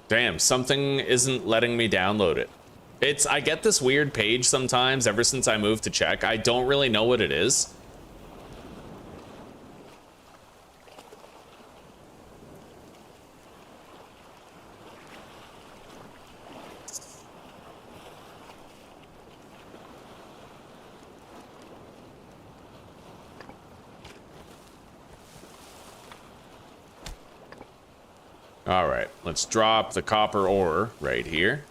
Damn, something isn't letting me download it. I get this weird page sometimes ever since I moved to Czech. I don't really know what it is. All right, let's drop the copper ore right here.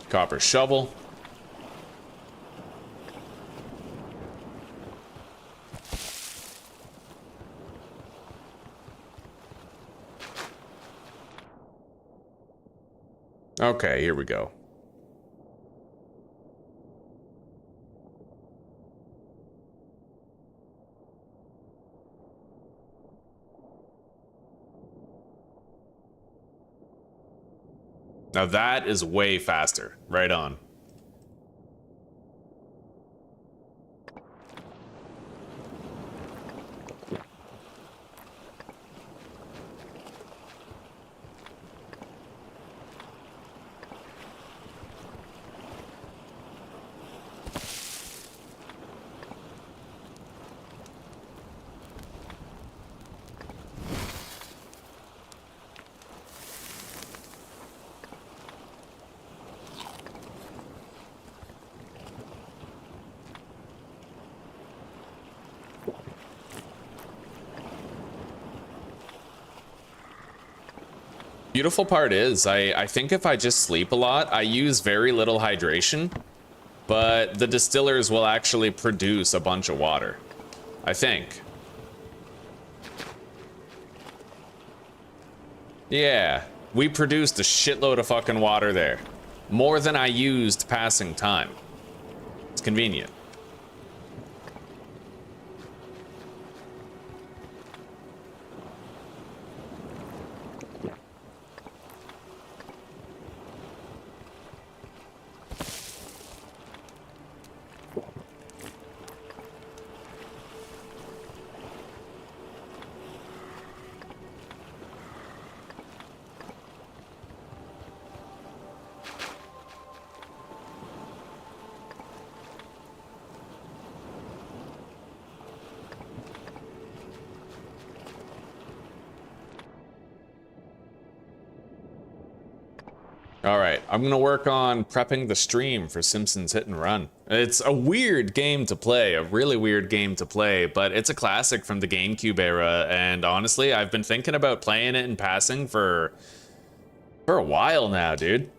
Copper shovel. Okay, here we go. Now that is way faster. Right on. Beautiful part is, I think if I just sleep a lot, I use very little hydration, but the distillers will actually produce a bunch of water. I think. Yeah, we produced a shitload of fucking water there. More than I used passing time. It's convenient. All right, I'm gonna work on prepping the stream for Simpsons Hit and Run. It's a weird game to play, a really weird game to play, but it's a classic from the GameCube era, and honestly, I've been thinking about playing it in passing for a while now, dude.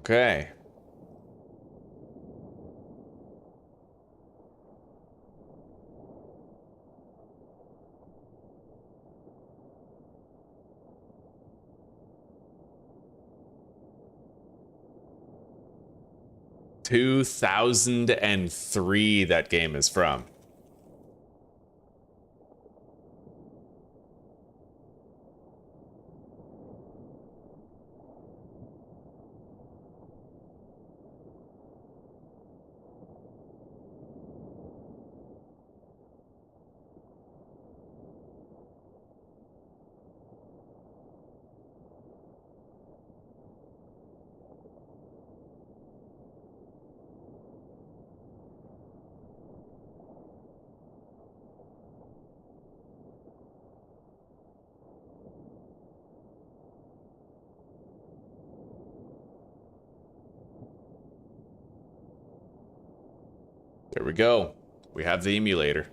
Okay. ...2003 that game is from. There we go. We have the emulator.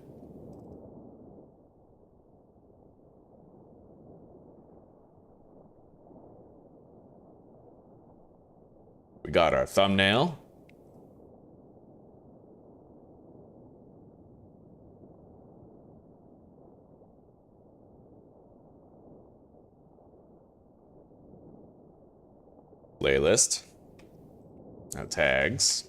We got our thumbnail. Playlist. Now tags.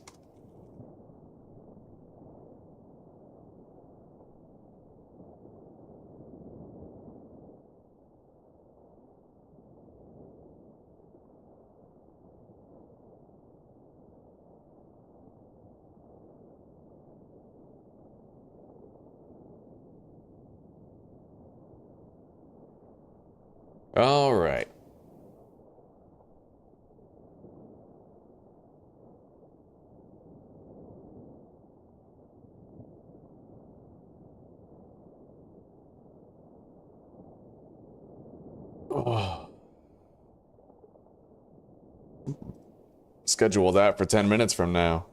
All right. Oh. schedule that for 10 minutes from now.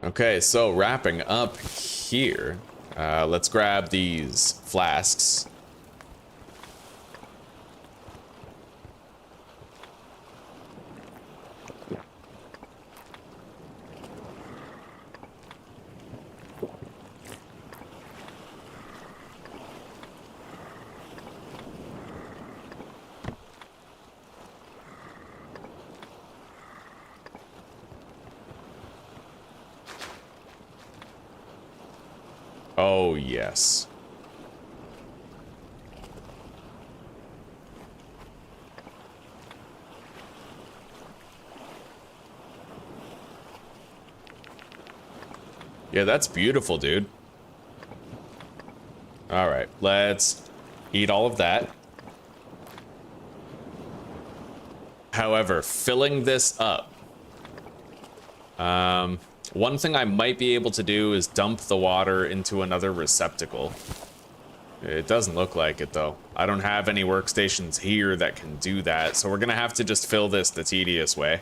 Okay, so wrapping up here, let's grab these flasks. Oh, yes. Yeah, that's beautiful, dude. All right, let's eat all of that. However, filling this up, one thing I might be able to do is dump the water into another receptacle. It doesn't look like it, though. I don't have any workstations here that can do that, so we're gonna have to just fill this the tedious way.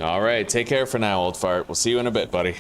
All right, take care for now, old fart. We'll see you in a bit, buddy.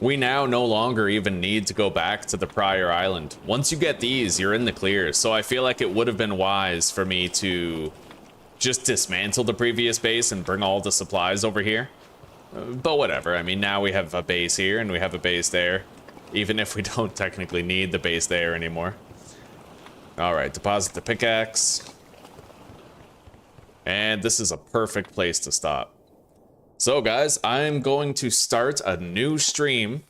We now no longer even need to go back to the prior island. Once you get these, you're in the clear. So I feel like it would have been wise for me to just dismantle the previous base and bring all the supplies over here. But whatever. I mean, now we have a base here and we have a base there, even if we don't technically need the base there anymore. All right, deposit the pickaxe. And this is a perfect place to stop. So guys, I'm going to start a new stream.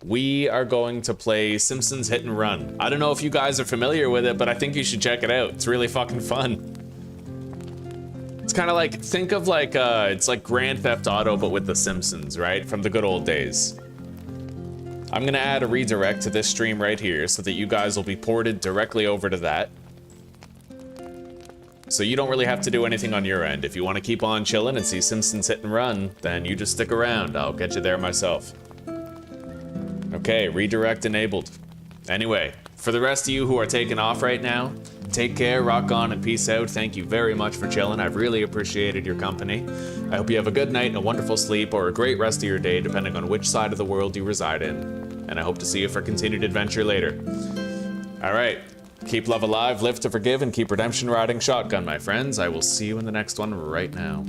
We are going to play Simpsons Hit and Run. I don't know if you guys are familiar with it, but I think you should check it out. It's really fucking fun. It's kind of like, think of like, it's like Grand Theft Auto, but with the Simpsons, right? From the good old days. I'm gonna add a redirect to this stream right here so that you guys will be ported directly over to that. So you don't really have to do anything on your end. If you want to keep on chilling and see Simpsons Hit and Run, then you just stick around. I'll get you there myself. Okay, redirect enabled. Anyway, for the rest of you who are taking off right now, take care, rock on, and peace out. Thank you very much for chilling. I've really appreciated your company. I hope you have a good night and a wonderful sleep, or a great rest of your day, depending on which side of the world you reside in. And I hope to see you for continued adventure later. All right. Keep love alive, live to forgive, and keep redemption riding shotgun, my friends. I will see you in the next one right now.